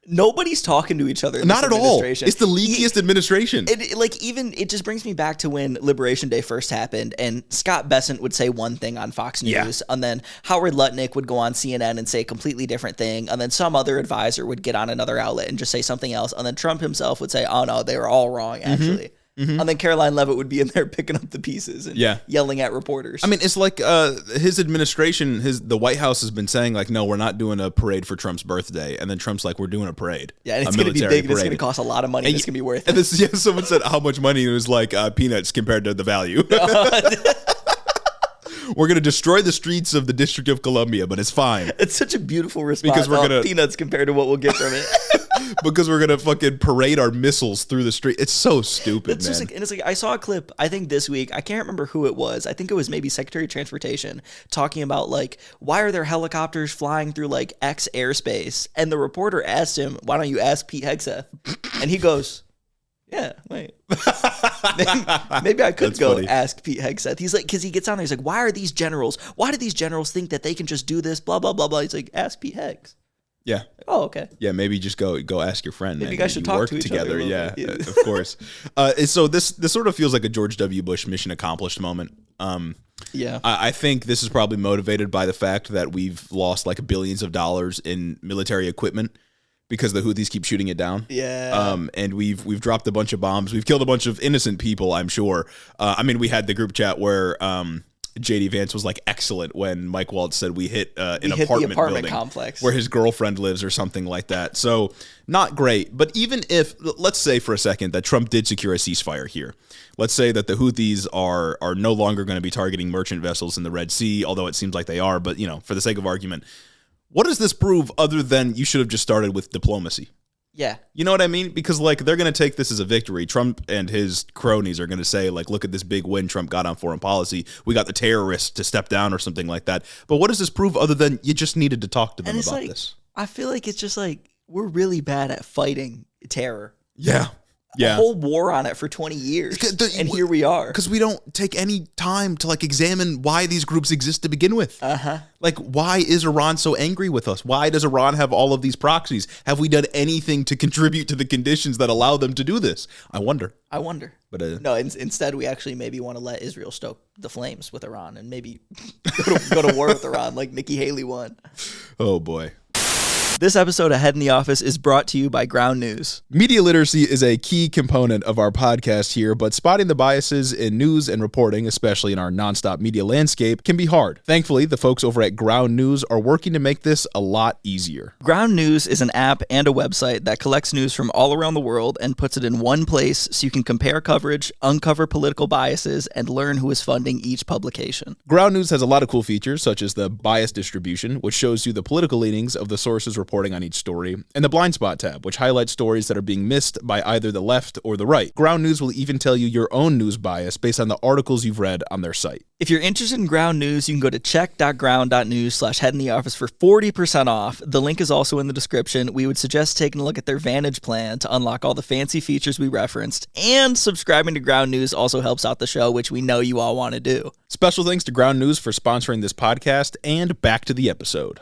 Nobody's talking to each other in Not at all. It's the leakiest administration. It just brings me back to when Liberation Day first happened, and Scott Bessent would say one thing on Fox News, and then Howard Lutnick would go on CNN and say a completely different thing, and then some other advisor would get on another outlet and just say something else, and then Trump himself would say, oh no, they were all wrong, actually. Mm-hmm. And then Caroline Leavitt would be in there picking up the pieces and yelling at reporters. I mean, it's like his administration, the White House has been saying like, no, we're not doing a parade for Trump's birthday. And then Trump's like, we're doing a parade. Yeah, and it's going to be big and it's going to cost a lot of money. And it's going to be worth it. And someone said how much money, it was like peanuts compared to the value. We're going to destroy the streets of the District of Columbia, but it's fine. It's such a beautiful response. Because we're going to peanuts compared to what we'll get from it. Because we're gonna fucking parade our missiles through the street. It's so stupid, man. And it's like I saw a clip, I think this week, I can't remember who it was. I think it was maybe Secretary of Transportation talking about like, why are there helicopters flying through like X airspace? And the reporter asked him, why don't you ask Pete Hegseth? And he goes, yeah, wait. maybe I could go ask Pete Hegseth. He's like, because he gets on there, he's like, why do these generals think that they can just do this? Blah, blah, blah, blah. He's like, ask Pete Hegs. Yeah. Oh, okay. Yeah, maybe just go ask your friend. Maybe you guys should talk to each together. Other. Yeah, of course. So this sort of feels like a George W. Bush mission accomplished moment. I think this is probably motivated by the fact that we've lost like billions of dollars in military equipment because the Houthis keep shooting it down. Yeah. And we've dropped a bunch of bombs. We've killed a bunch of innocent people, I'm sure. I mean, we had the group chat where JD Vance was like excellent when Mike Waltz said we hit an apartment building complex where his girlfriend lives or something like that. So not great. But even if, let's say for a second that Trump did secure a ceasefire here. Let's say that the Houthis are no longer going to be targeting merchant vessels in the Red Sea, although it seems like they are. But, for the sake of argument, what does this prove other than you should have just started with diplomacy? Yeah. You know what I mean? Because, like, they're going to take this as a victory. Trump and his cronies are going to say, like, look at this big win Trump got on foreign policy. We got the terrorists to step down or something like that. But what does this prove other than you just needed to talk to them about this? I feel like it's just like we're really bad at fighting terror. Yeah. A whole war on it for 20 years, and here we are. Because we don't take any time to like examine why these groups exist to begin with. Like, why is Iran so angry with us? Why does Iran have all of these proxies? Have we done anything to contribute to the conditions that allow them to do this? I wonder. But no, instead we actually maybe want to let Israel stoke the flames with Iran and maybe go to war with Iran like Nikki Haley won. Oh boy. This episode of Head in the Office is brought to you by Ground News. Media literacy is a key component of our podcast here, but spotting the biases in news and reporting, especially in our nonstop media landscape, can be hard. Thankfully, the folks over at Ground News are working to make this a lot easier. Ground News is an app and a website that collects news from all around the world and puts it in one place so you can compare coverage, uncover political biases, and learn who is funding each publication. Ground News has a lot of cool features, such as the bias distribution, which shows you the political leanings of the sources reporting on each story, and the blind spot tab, which highlights stories that are being missed by either the left or the right. Ground News will even tell you your own news bias based on the articles you've read on their site. If you're interested in Ground News, you can go to check.ground.news/headintheoffice for 40% off. The link is also in the description. We would suggest taking a look at their Vantage plan to unlock all the fancy features we referenced, and subscribing to Ground News also helps out the show, which we know you all want to do. Special thanks to Ground News for sponsoring this podcast, and back to the episode.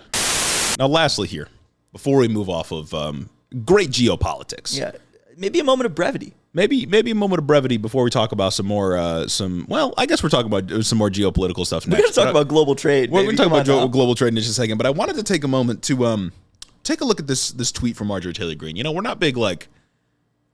Now, lastly here, before we move off of great geopolitics. Yeah, maybe a moment of brevity. Maybe a moment of brevity before we talk about some more, I guess we're talking about some more geopolitical stuff next. We're going to talk about global trade. We're going to talk about global trade in just a second, but I wanted to take a moment to take a look at this tweet from Marjorie Taylor Greene. You know, we're not big,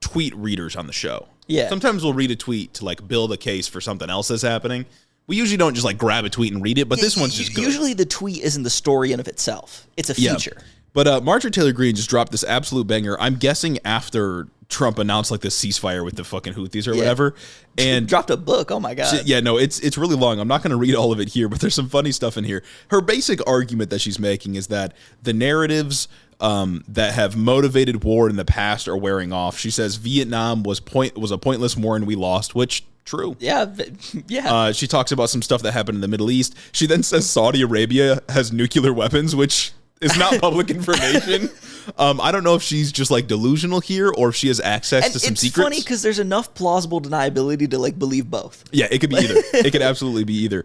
tweet readers on the show. Yeah. Sometimes we'll read a tweet to, build a case for something else that's happening. We usually don't just, grab a tweet and read it, but this one's just good. Usually the tweet isn't the story in of itself. It's a feature. Yeah. But Marjorie Taylor Greene just dropped this absolute banger. I'm guessing after Trump announced the ceasefire with the fucking Houthis or whatever, and dropped a book. Oh my god! It's really long. I'm not going to read all of it here, but there's some funny stuff in here. Her basic argument that she's making is that the narratives that have motivated war in the past are wearing off. She says Vietnam was a pointless war and we lost, which true. Yeah. She talks about some stuff that happened in the Middle East. She then says Saudi Arabia has nuclear weapons, which is not public information. I don't know if she's just delusional here or if she has access to some secrets. It's funny because there's enough plausible deniability to believe both. Yeah, it could be either. It could absolutely be either.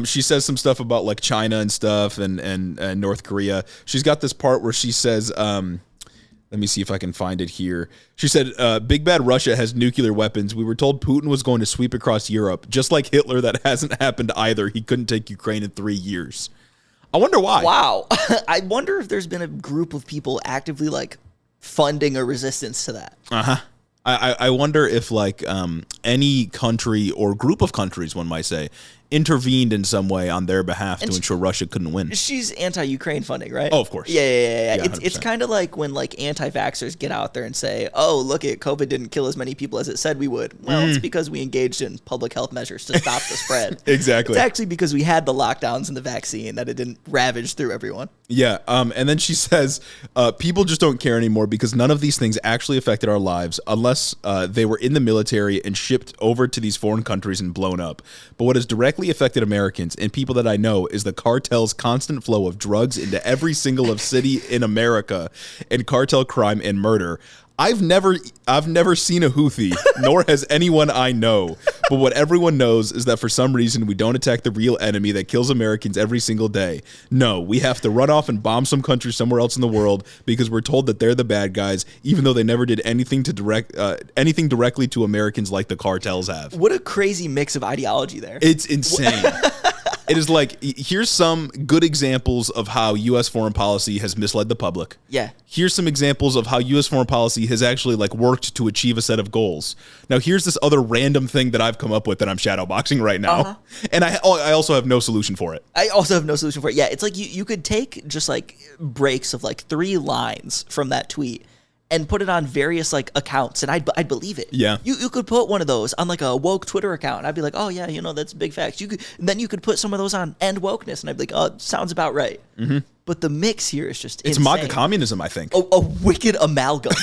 She says some stuff about China and stuff and North Korea. She's got this part where she says, let me see if I can find it here. She said, big bad Russia has nuclear weapons. We were told Putin was going to sweep across Europe. Just like Hitler, that hasn't happened either. He couldn't take Ukraine in 3 years. I wonder why. Wow. I wonder if there's been a group of people actively funding a resistance to that. Uh-huh. I wonder if any country or group of countries, one might say, intervened in some way on their behalf to ensure Russia couldn't win. She's anti-Ukraine funding, right? Oh, of course. Yeah. It's kind of like when anti-vaxxers get out there and say, oh, look, COVID didn't kill as many people as it said we would. Well, it's because we engaged in public health measures to stop the spread. Exactly. It's actually because we had the lockdowns and the vaccine that it didn't ravage through everyone. Yeah. And then she says, people just don't care anymore because none of these things actually affected our lives unless they were in the military and shipped over to these foreign countries and blown up. But what has directly affected Americans and people that I know is the cartel's constant flow of drugs into every single city in America and cartel crime and murder. I've never seen a Houthi, nor has anyone I know. But what everyone knows is that for some reason we don't attack the real enemy that kills Americans every single day. No, we have to run off and bomb some country somewhere else in the world because we're told that they're the bad guys, even though they never did anything to anything directly to Americans like the cartels have. What a crazy mix of ideology there. It's insane. It is here's some good examples of how U.S. foreign policy has misled the public. Yeah. Here's some examples of how U.S. foreign policy has actually worked to achieve a set of goals. Now, here's this other random thing that I've come up with that I'm shadowboxing right now. Uh-huh. And I also have no solution for it. I also have no solution for it. Yeah, it's you could take just breaks of 3 lines from that tweet and put it on various accounts, and I'd believe it. Yeah, you could put one of those on a woke Twitter account, and I'd be like, oh yeah, that's big facts. Then you could put some of those on End Wokeness, and I'd be like, oh, sounds about right. Mm-hmm. But the mix here is just it's insane. MAGA communism, I think. A wicked amalgam of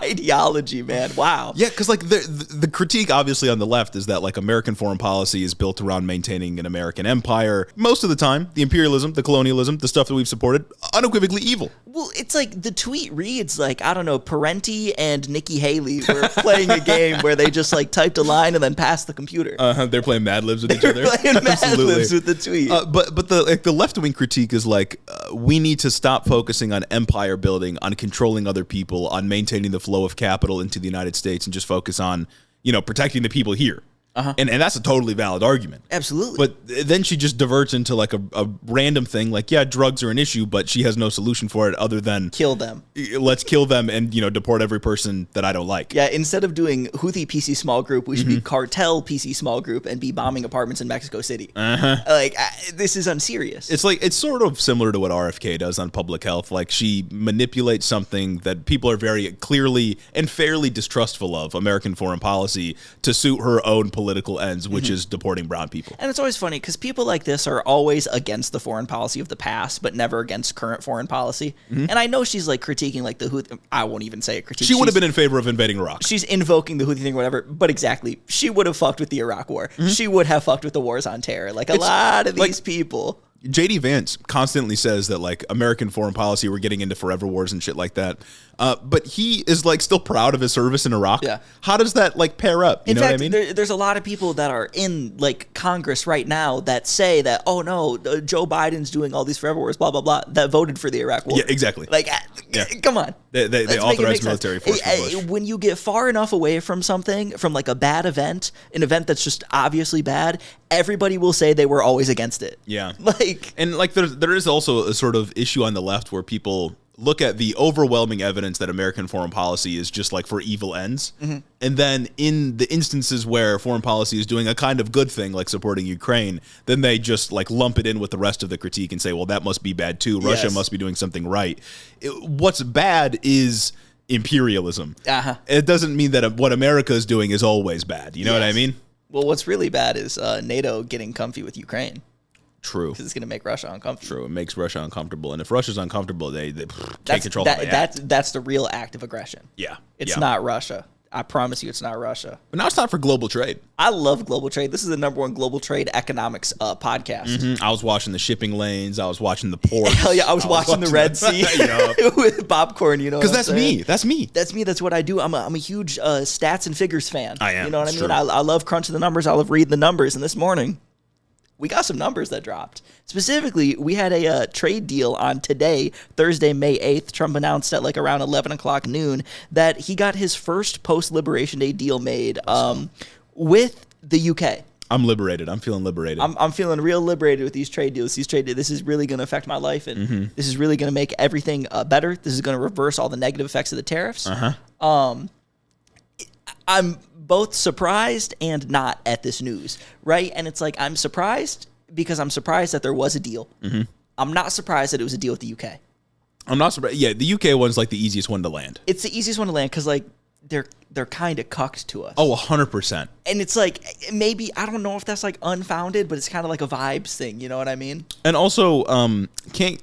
ideology, man. Wow. Yeah, because the critique obviously on the left is that American foreign policy is built around maintaining an American empire. Most of the time, the imperialism, the colonialism, the stuff that we've supported, unequivocally evil. Well, it's the tweet reads I don't know, Parenti and Nikki Haley were playing a game where they just typed a line and then passed the computer. They're playing Mad Libs with each other. They're playing Mad Libs with the tweet. But the left-wing critique is we need to stop focusing on empire building, on controlling other people, on maintaining the flow of capital into the United States, and just focus on protecting the people here. Uh-huh. And that's a totally valid argument. Absolutely. But then she just diverts into a random thing yeah, drugs are an issue, but she has no solution for it other than kill them. Let's kill them and deport every person that I don't like. Yeah, instead of doing Houthi PC small group, we should be cartel PC small group and be bombing apartments in Mexico City. Uh-huh. This is unserious. It's sort of similar to what RFK does on public health. She manipulates something that people are very clearly and fairly distrustful of, American foreign policy, to suit her own political political ends, which is deporting brown people. And it's always funny because people like this are always against the foreign policy of the past, but never against current foreign policy. And I know she's like critiquing like the Houthis. I won't even say a critique. She would have been in favor of invading Iraq. She's invoking the Houthi thing or whatever, but exactly. She would have fucked with the Iraq war. She would have fucked with the wars on terror. Like a lot of these people. JD Vance constantly says that like American foreign policy, we're getting into forever wars and shit like that. But he is like still proud of his service in Iraq. Yeah. How does that like pair up? You know what I mean? There's a lot of people that are in like Congress right now that say that, oh no, Joe Biden's doing all these forever wars, blah, blah, blah, that voted for the Iraq war. Yeah, exactly. Like, come on. They authorize military force. When you get far enough away from something, from like a bad event, an event that's just obviously bad, everybody will say they were always against it. Yeah. And there is also a sort of issue on the left where people look at the overwhelming evidence that American foreign policy is just like for evil ends. And then in the instances where foreign policy is doing a kind of good thing, like supporting Ukraine, then they just like lump it in with the rest of the critique and say, well, that must be bad too. Russia must be doing something right. What's bad is imperialism. It doesn't mean that what America is doing is always bad. You know what I mean? Well, what's really bad is NATO getting comfy with Ukraine. True. Because it's going to make Russia uncomfortable. True. It makes Russia uncomfortable. And if Russia's uncomfortable, they can't control that. That's the real act of aggression. Yeah. It's not Russia. I promise you it's not Russia. But now it's time for global trade. I love global trade. This is the #1 global trade economics podcast. I was watching the shipping lanes. I was watching the ports. Hell yeah, I was watching the Red Sea with popcorn, you know. Because that's me. That's me. That's me. That's what I do. I'm a huge stats and figures fan. I am. You know what I mean? I love crunching the numbers. I love reading the numbers. And this morning, we got some numbers that dropped. Specifically, we had a trade deal on today, Thursday, May 8th. Trump announced at like around 11 o'clock noon that he got his first post-Liberation Day deal made with the UK. I'm liberated. I'm feeling liberated. I'm feeling real liberated with these trade deals. This is really going to affect my life, and this is really going to make everything better. This is going to reverse all the negative effects of the tariffs. I'm both surprised and not at this news, right? And it's like I'm surprised because I'm surprised that there was a deal. I'm not surprised that it was a deal with the UK. I'm not surprised. Yeah, the UK one's like the easiest one to land. It's the easiest one to land because like they're kind of cucked to us. Oh, 100%. And it's like maybe I don't know if that's like unfounded, but it's kind of like a vibes thing. You know what I mean? And also, I can't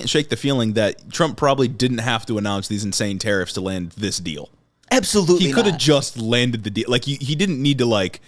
shake the feeling that Trump probably didn't have to announce these insane tariffs to land this deal. Absolutely, he could have just landed the deal. Like he didn't need to like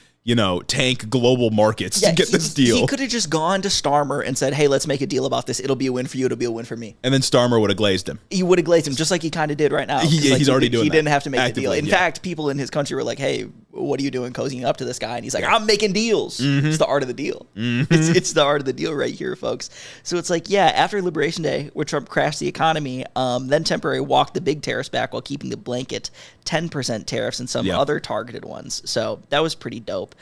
tank global markets to get this deal. He could have just gone to Starmer and said, hey, let's make a deal about this. It'll be a win for you. It'll be a win for me. And then Starmer would have glazed him. He would have glazed him just like he kind of did right now. He's already doing that. He didn't have to make actively, the deal. In fact, people in his country were like, hey, what are you doing cozying up to this guy? And he's like, I'm making deals. It's the art of the deal. It's the art of the deal right here, folks. So it's like, yeah, after Liberation Day, where Trump crashed the economy, then temporarily walked the big tariffs back while keeping the blanket 10% tariffs and some other targeted ones. So that was pretty dope.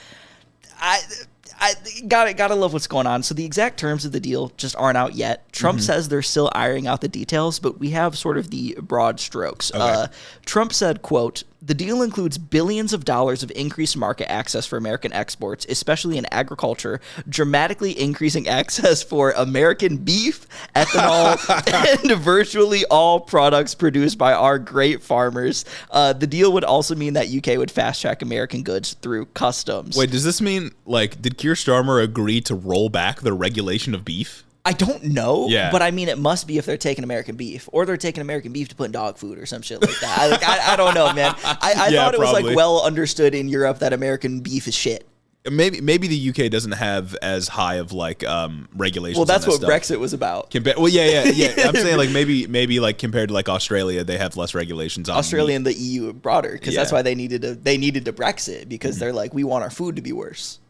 I gotta love what's going on. So the exact terms of the deal just aren't out yet. Trump says they're still ironing out the details, but we have sort of the broad strokes. Okay. Trump said, quote, the deal includes billions of dollars of increased market access for American exports, especially in agriculture, dramatically increasing access for American beef, ethanol, and virtually all products produced by our great farmers. The deal would also mean that UK would fast-track American goods through customs. Wait, does this mean, like, did Keir Starmer agree to roll back the regulation of beef? I don't know, but I mean, it must be if they're taking American beef, or they're taking American beef to put in dog food or some shit like that. I don't know, man. I thought it was like well understood in Europe that American beef is shit. Maybe the UK doesn't have as high of like regulations. Well, that's on what stuff. Brexit was about. Yeah. I'm saying like maybe like compared to like Australia, they have less regulations on Australia and the EU broader because that's why they needed to Brexit because they're like, we want our food to be worse.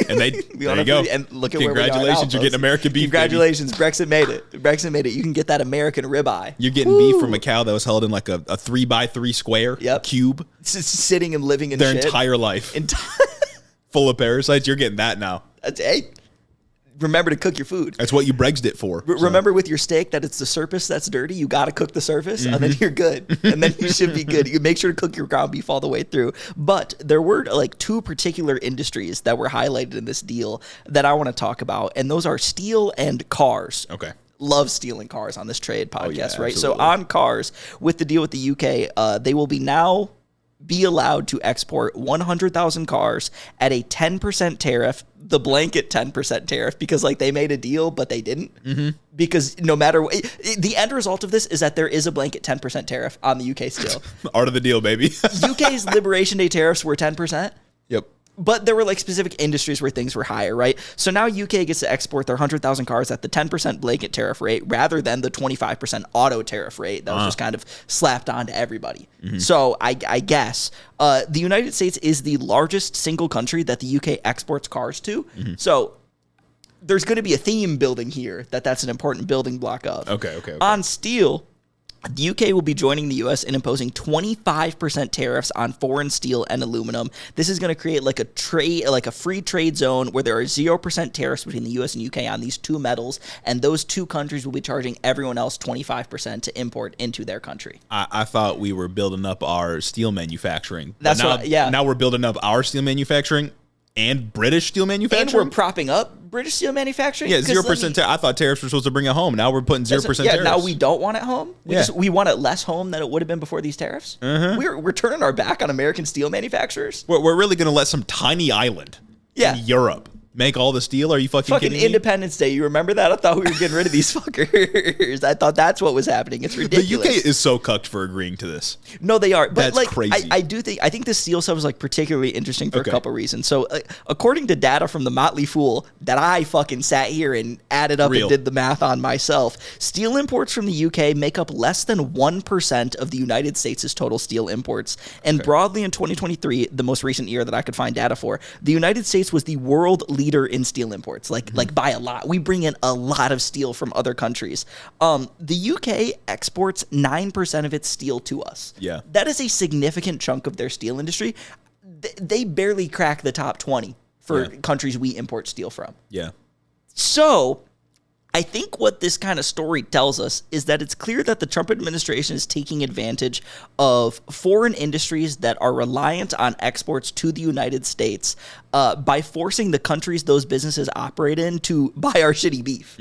And there you go. And look at where we are now. Congratulations, you're getting American beef. Congratulations, baby. Brexit made it. Brexit made it. You can get that American ribeye. You're getting beef from a cow that was held in like a 3x3 square cube, sitting and living in their entire life. Full of parasites. You're getting that now. Hey, remember to cook your food. That's what you Brexit it for. Remember with your steak that it's the surface that's dirty. You got to cook the surface, and then you're good. And then you should be good. You make sure to cook your ground beef all the way through. But there were like two particular industries that were highlighted in this deal that I want to talk about, and those are steel and cars. Okay. Love stealing cars on this trade podcast, right? Absolutely. So on cars, with the deal with the UK, they will be now be allowed to export 100,000 cars at a 10% tariff, the blanket 10% tariff, because like they made a deal, but they didn't. Because no matter what, the end result of this is that there is a blanket 10% tariff on the UK still. Art of the deal, baby. UK's Liberation Day tariffs were 10%. Yep. But there were like specific industries where things were higher, right? So now UK gets to export their 100,000 cars at the 10% blanket tariff rate rather than the 25% auto tariff rate that was just kind of slapped on to everybody. So I guess the United States is the largest single country that the UK exports cars to. So there's going to be a theme building here that's an important building block of. Okay. On steel, the UK will be joining the US in imposing 25% tariffs on foreign steel and aluminum. This is going to create like a free trade zone where there are 0% tariffs between the US and UK on these two metals, and those two countries will be charging everyone else 25% to import into their country. I thought we were building up our steel manufacturing. That's now we're building up our steel manufacturing and British steel manufacturing. And we're propping up British steel manufacturing. Yeah, 0%. I thought tariffs were supposed to bring it home. Now we're putting 0% tariffs. Yeah, now we don't want it home. We want it less home than it would have been before these tariffs. We're turning our back on American steel manufacturers. We're really going to let some tiny island in Europe make all the steel? Are you fucking kidding me? Independence Day. You remember that? I thought we were getting rid of these fuckers. I thought that's what was happening. It's ridiculous. The UK is so cucked for agreeing to this. No, they are. But that's like, crazy. I think the steel stuff is like particularly interesting for a couple reasons. So according to data from the Motley Fool that I fucking sat here and added up and did the math on myself, steel imports from the UK make up less than 1% of the United States' total steel imports. And broadly in 2023, the most recent year that I could find data for, the United States was the world leader in steel imports, like by a lot. We bring in a lot of steel from other countries. The UK exports 9% of its steel to us. Yeah. That is a significant chunk of their steel industry. They barely crack the top 20 for countries we import steel from. Yeah. So I think what this kind of story tells us is that it's clear that the Trump administration is taking advantage of foreign industries that are reliant on exports to the United States by forcing the countries those businesses operate in to buy our shitty beef.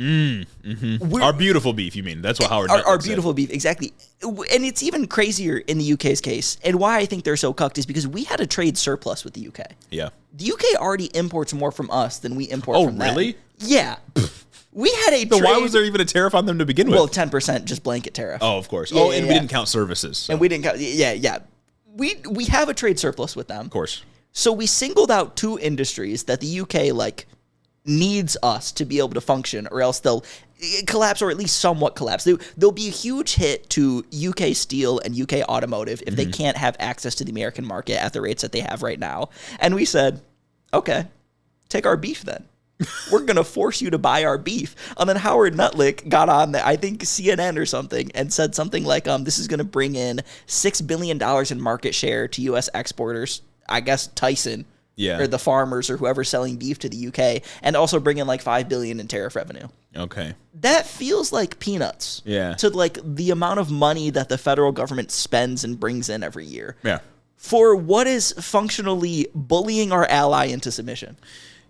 Our beautiful beef, you mean? That's what Howard Our beautiful beef, exactly. And it's even crazier in the UK's case. And why I think they're so cucked is because we had a trade surplus with the UK. Yeah. The UK already imports more from us than we import from them. Oh, really? Yeah. We had a trade. Why was there even a tariff on them to begin with? Well, 10% just blanket tariff. Oh, of course. Yeah, we didn't count services. So. And we didn't count. Yeah. We have a trade surplus with them. Of course. So we singled out two industries that the UK needs us to be able to function, or else they'll collapse, or at least somewhat collapse. There'll be a huge hit to UK steel and UK automotive if they can't have access to the American market at the rates that they have right now. And we said, okay, take our beef then. We're going to force you to buy our beef. And then Howard Nuttlick got on, I think CNN or something, and said something like, this is going to bring in $6 billion in market share to U.S. exporters. I guess Tyson or the farmers or whoever's selling beef to the UK, and also bring in $5 billion in tariff revenue. Okay. That feels like peanuts to the amount of money that the federal government spends and brings in every year. Yeah. For what is functionally bullying our ally into submission.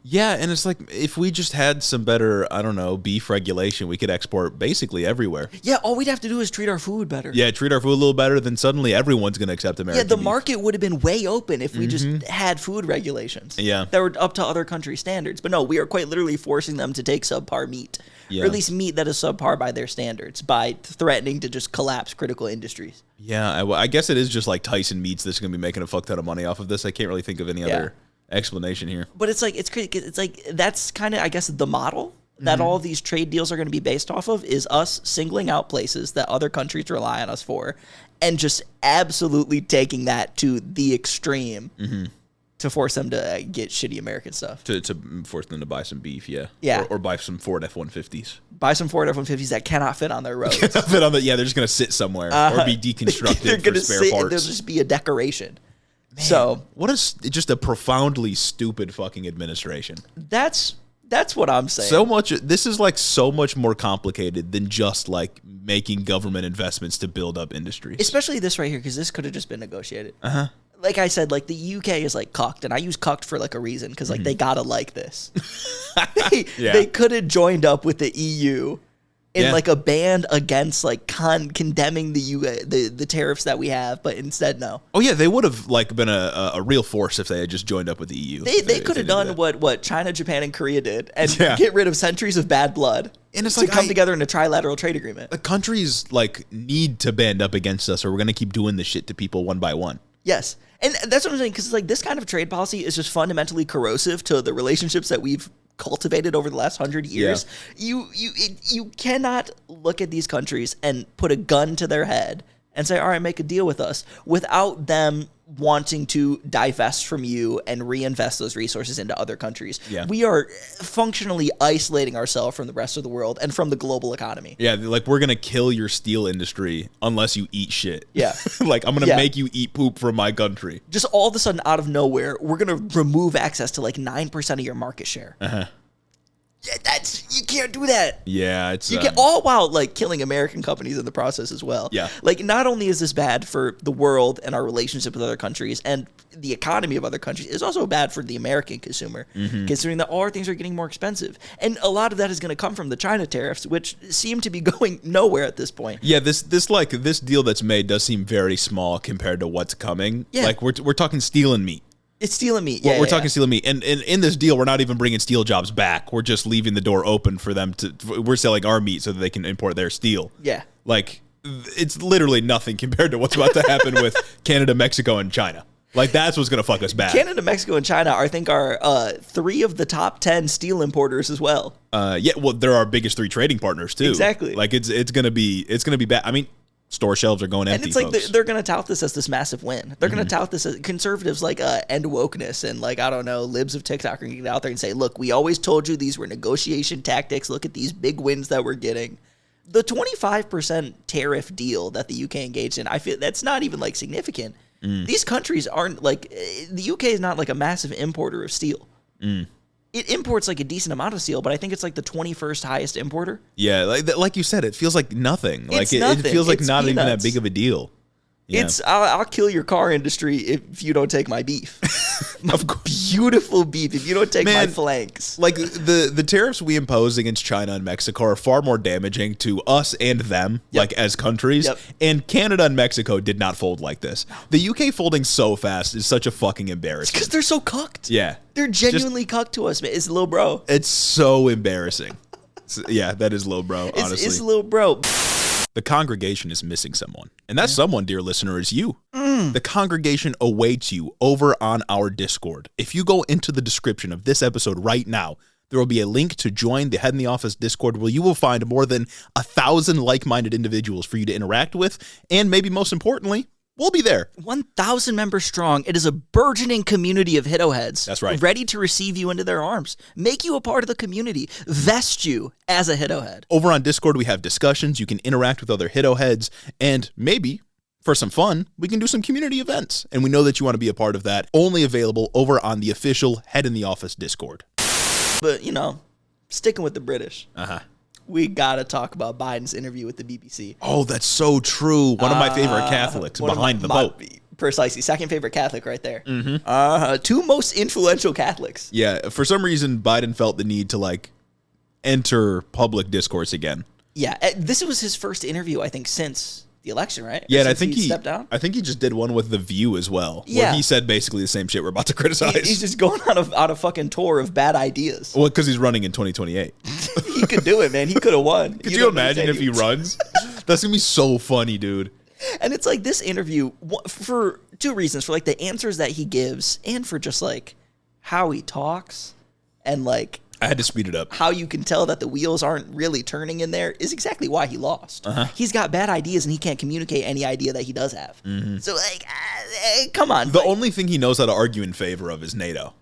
Yeah, and it's like, if we just had some better, I don't know, beef regulation, we could export basically everywhere. Yeah, all we'd have to do is treat our food better. Yeah, treat our food a little better, then suddenly everyone's going to accept American beef. Yeah, the market would have been way open if we just had food regulations that were up to other country standards. But no, we are quite literally forcing them to take subpar meat, or at least meat that is subpar by their standards, by threatening to just collapse critical industries. Yeah, I guess it is just like Tyson Meats that's going to be making a fuck ton of money off of this. I can't really think of any other explanation here. But it's crazy. It's like that's kind of, I guess, the model that all of these trade deals are going to be based off of is us singling out places that other countries rely on us for and just absolutely taking that to the extreme to force them to get shitty American stuff. To force them to buy some beef, yeah. Or buy some Ford F-150s. Buy some Ford F-150s that cannot fit on their roads. They're just going to sit somewhere or be deconstructed for spare parts. They'll just be a decoration. Man, so what is just a profoundly stupid fucking administration? That's what I'm saying. This is so much more complicated than just making government investments to build up industries. Especially this right here, because this could have just been negotiated. Like I said, the UK is cucked, and I use cucked for a reason, because they gotta like this. They could have joined up with the EU in like a band against like condemning the tariffs that we have, but instead no. Oh yeah, they would have like been a real force if they had just joined up with the EU. They could have done what China, Japan, and Korea did, and get rid of centuries of bad blood. And it's like come together in a trilateral trade agreement. The countries like need to band up against us, or we're gonna keep doing this shit to people one by one. Yes, and that's what I'm saying, because like this kind of trade policy is just fundamentally corrosive to the relationships that we've cultivated over the last 100 years. Yeah. You cannot look at these countries and put a gun to their head and say, all right, make a deal with us, without them wanting to divest from you and reinvest those resources into other countries. Yeah. We are functionally isolating ourselves from the rest of the world and from the global economy. Yeah, like we're going to kill your steel industry unless you eat shit. Yeah. Like I'm going to make you eat poop from my country. Just all of a sudden, out of nowhere, we're going to remove access to like 9% of your market share. Uh-huh. Yeah, you can't do that. Yeah, it's you can all while like killing American companies in the process as well. Yeah, like not only is this bad for the world and our relationship with other countries and the economy of other countries, it's also bad for the American consumer, considering that all our things are getting more expensive, and a lot of that is going to come from the China tariffs, which seem to be going nowhere at this point. Yeah, this deal that's made does seem very small compared to what's coming. Yeah, like we're talking steel and meat. It's steel and meat. Yeah, we're talking steel and meat. And in this deal, we're not even bringing steel jobs back. We're just leaving the door open for them we're selling our meat so that they can import their steel. Yeah. Like, it's literally nothing compared to what's about to happen with Canada, Mexico, and China. Like, that's what's going to fuck us back. Canada, Mexico, and China, I think, are 3 of the top 10 steel importers as well. Yeah, well, they're our biggest 3 trading partners, too. Exactly. Like, it's going to be bad. I mean, store shelves are going empty, and it's like they're going to tout this as this massive win. They're going to tout this as conservatives like end wokeness and like, I don't know, libs of TikTok are going to get out there and say, look, we always told you these were negotiation tactics. Look at these big wins that we're getting. The 25% tariff deal that the UK engaged in, I feel that's not even like significant. These countries aren't like, the UK is not like a massive importer of steel. It imports like a decent amount of steel, but I think it's like the 21st highest importer. Yeah, like you said, it feels like nothing. Like it feels like it's not peanuts. even that big of a deal. Yeah. I'll kill your car industry if you don't take my beef. My beautiful beef, if you don't take my flanks. Like the tariffs we impose against China and Mexico are far more damaging to us and them, like as countries. Yep. And Canada and Mexico did not fold like this. The UK folding so fast is such a fucking embarrassment. Because they're so cucked. Yeah. They're genuinely cucked to us, man. It's little bro. It's so embarrassing. Yeah, that is low bro, honestly. It's little bro. The congregation is missing someone. And that someone, dear listener, is you. The congregation awaits you over on our Discord. If you go into the description of this episode right now, there will be a link to join the Head in the Office Discord where you will find more than 1,000 like-minded individuals for you to interact with. And maybe most importantly, we'll be there. 1,000 members strong. It is a burgeoning community of Hitto-heads. That's right. Ready to receive you into their arms. Make you a part of the community. Vest you as a Hitto-head. Over on Discord, we have discussions. You can interact with other Hitto-heads. And maybe, for some fun, we can do some community events. And we know that you want to be a part of that. Only available over on the official Head in the Office Discord. But, sticking with the British. Uh-huh. We gotta talk about Biden's interview with the BBC. Oh, that's so true. One of my favorite Catholics behind the Pope. Precisely. Second favorite Catholic right there. 2 most influential Catholics. Yeah. For some reason, Biden felt the need to enter public discourse again. Yeah. This was his first interview, I think, since the election, right? Yeah, and I think he stepped down. I think he just did one with The View as well. Yeah. Where he said basically the same shit we're about to criticize. He's just going on a fucking tour of bad ideas. Well, because he's running in 2028. He could do it, man. He could have won. Could you imagine if he runs? That's going to be so funny, dude. And it's like this interview, for 2 reasons. For the answers that he gives and for just how he talks and I had to speed it up. How you can tell that the wheels aren't really turning in there is exactly why he lost. He's got bad ideas and he can't communicate any idea that he does have. So, come on. The only thing he knows how to argue in favor of is NATO.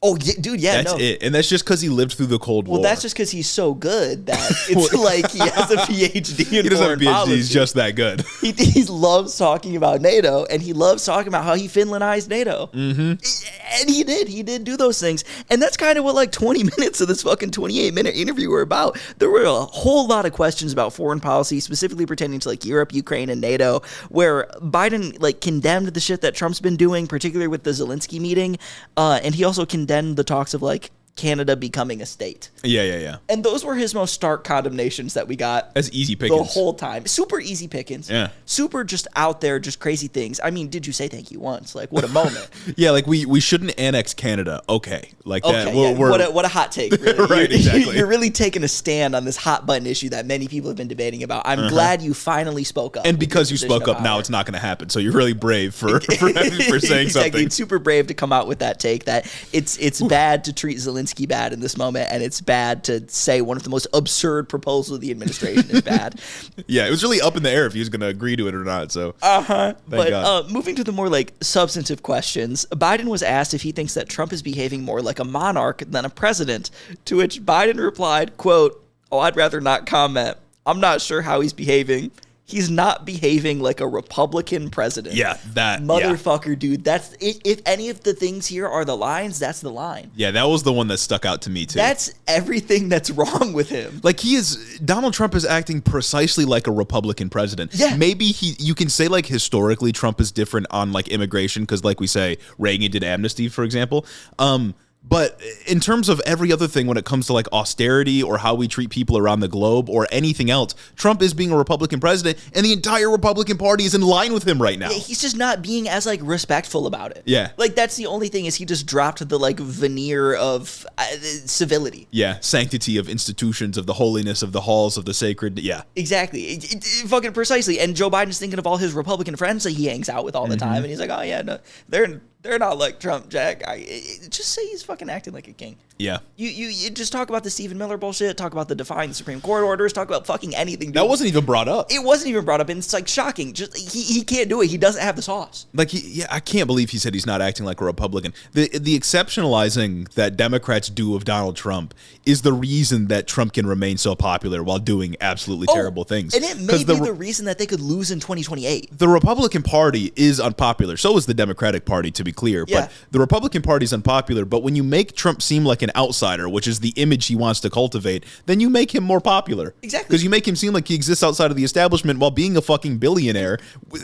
Oh, yeah, dude, yeah, that's it. And that's just because he lived through the Cold War. Well, that's just because he's so good that it's like he has a PhD in He doesn't have a PhD, policy. he's just that good. He loves talking about NATO, and he loves talking about how he Finlandized NATO. And he did do those things. And that's kind of what 20 minutes of this fucking 28-minute interview were about. There were a whole lot of questions about foreign policy, specifically pertaining to Europe, Ukraine, and NATO, where Biden condemned the shit that Trump's been doing, particularly with the Zelensky meeting. And he also condemned the talks of Canada becoming a state. Yeah. And those were his most stark condemnations that we got. As easy pickings. The whole time. Super easy pickings. Yeah. Super just out there, just crazy things. I mean, did you say thank you once? Like, what a moment. Yeah, like we shouldn't annex Canada. Okay. Like that. Okay, what a hot take, really. Right, exactly. You're really taking a stand on this hot button issue that many people have been debating about. I'm glad you finally spoke up. And because you spoke up, now it's not going to happen. So you're really brave for saying something. It's super brave to come out with that take that it's bad to treat Zelensky bad in this moment, and it's bad to say one of the most absurd proposals of the administration is bad. Yeah, it was really up in the air if he was going to agree to it or not. So But moving to the more like substantive questions, Biden was asked if he thinks that Trump is behaving more like a monarch than a president, to which Biden replied, quote, "Oh, I'd rather not comment. I'm not sure how he's behaving. He's not behaving like a Republican president." Yeah, that motherfucker, dude. That's if any of the things here are the lines, that's the line. Yeah, that was the one that stuck out to me too. That's everything that's wrong with him. Like Donald Trump is acting precisely like a Republican president. Yeah. Maybe you can say like historically Trump is different on like immigration because like we say Reagan did amnesty, for example. But in terms of every other thing, when it comes to like austerity or how we treat people around the globe or anything else, Trump is being a Republican president, and the entire Republican Party is in line with him right now. Yeah, he's just not being as like respectful about it. Yeah, like that's the only thing is he just dropped the like veneer of civility. Yeah, sanctity of institutions, of the holiness of the halls of the sacred. Yeah, exactly, fucking precisely. And Joe Biden's thinking of all his Republican friends that he hangs out with all the time, and he's like, oh yeah, no, they're not like Trump, Jack. Just say he's fucking acting like a king. Yeah. You just talk about the Stephen Miller bullshit, talk about the defying the Supreme Court orders, talk about fucking anything. Dude. That wasn't even brought up. It wasn't even brought up, and it's like shocking. Just he can't do it. He doesn't have the sauce. Like I can't believe he said he's not acting like a Republican. The exceptionalizing that Democrats do of Donald Trump is the reason that Trump can remain so popular while doing absolutely terrible things. And it may be the reason that they could lose in 2028. The Republican Party is unpopular. So is the Democratic Party, to be clear. Yeah. But the Republican Party is unpopular. But when you make Trump seem like an outsider, which is the image he wants to cultivate, then you make him more popular. Exactly. Because you make him seem like he exists outside of the establishment while being a fucking billionaire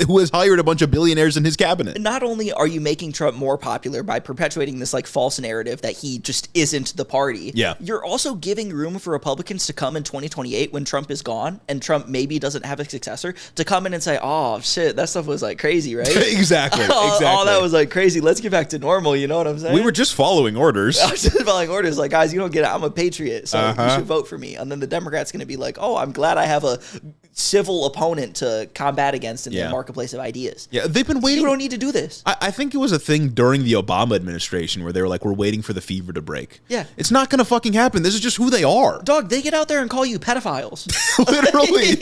who has hired a bunch of billionaires in his cabinet. Not only are you making Trump more popular by perpetuating this like false narrative that he just isn't the party, you're also giving room for Republicans to come in 2028 when Trump is gone and Trump maybe doesn't have a successor to come in and say, oh shit, that stuff was like crazy, right? Exactly. Oh, that was like crazy. Let's get back to normal. You know what I'm saying? We were just following orders. I was just following orders. Like, guys, you don't get it. I'm a patriot, so you should vote for me. And then the Democrats going to be like, oh, I'm glad I have a civil opponent to combat against in the marketplace of ideas. Yeah, they've been waiting. You don't need to do this. I think it was a thing during the Obama administration where they were like, we're waiting for the fever to break. Yeah. It's not going to fucking happen. This is just who they are. Dog, they get out there and call you pedophiles. Literally.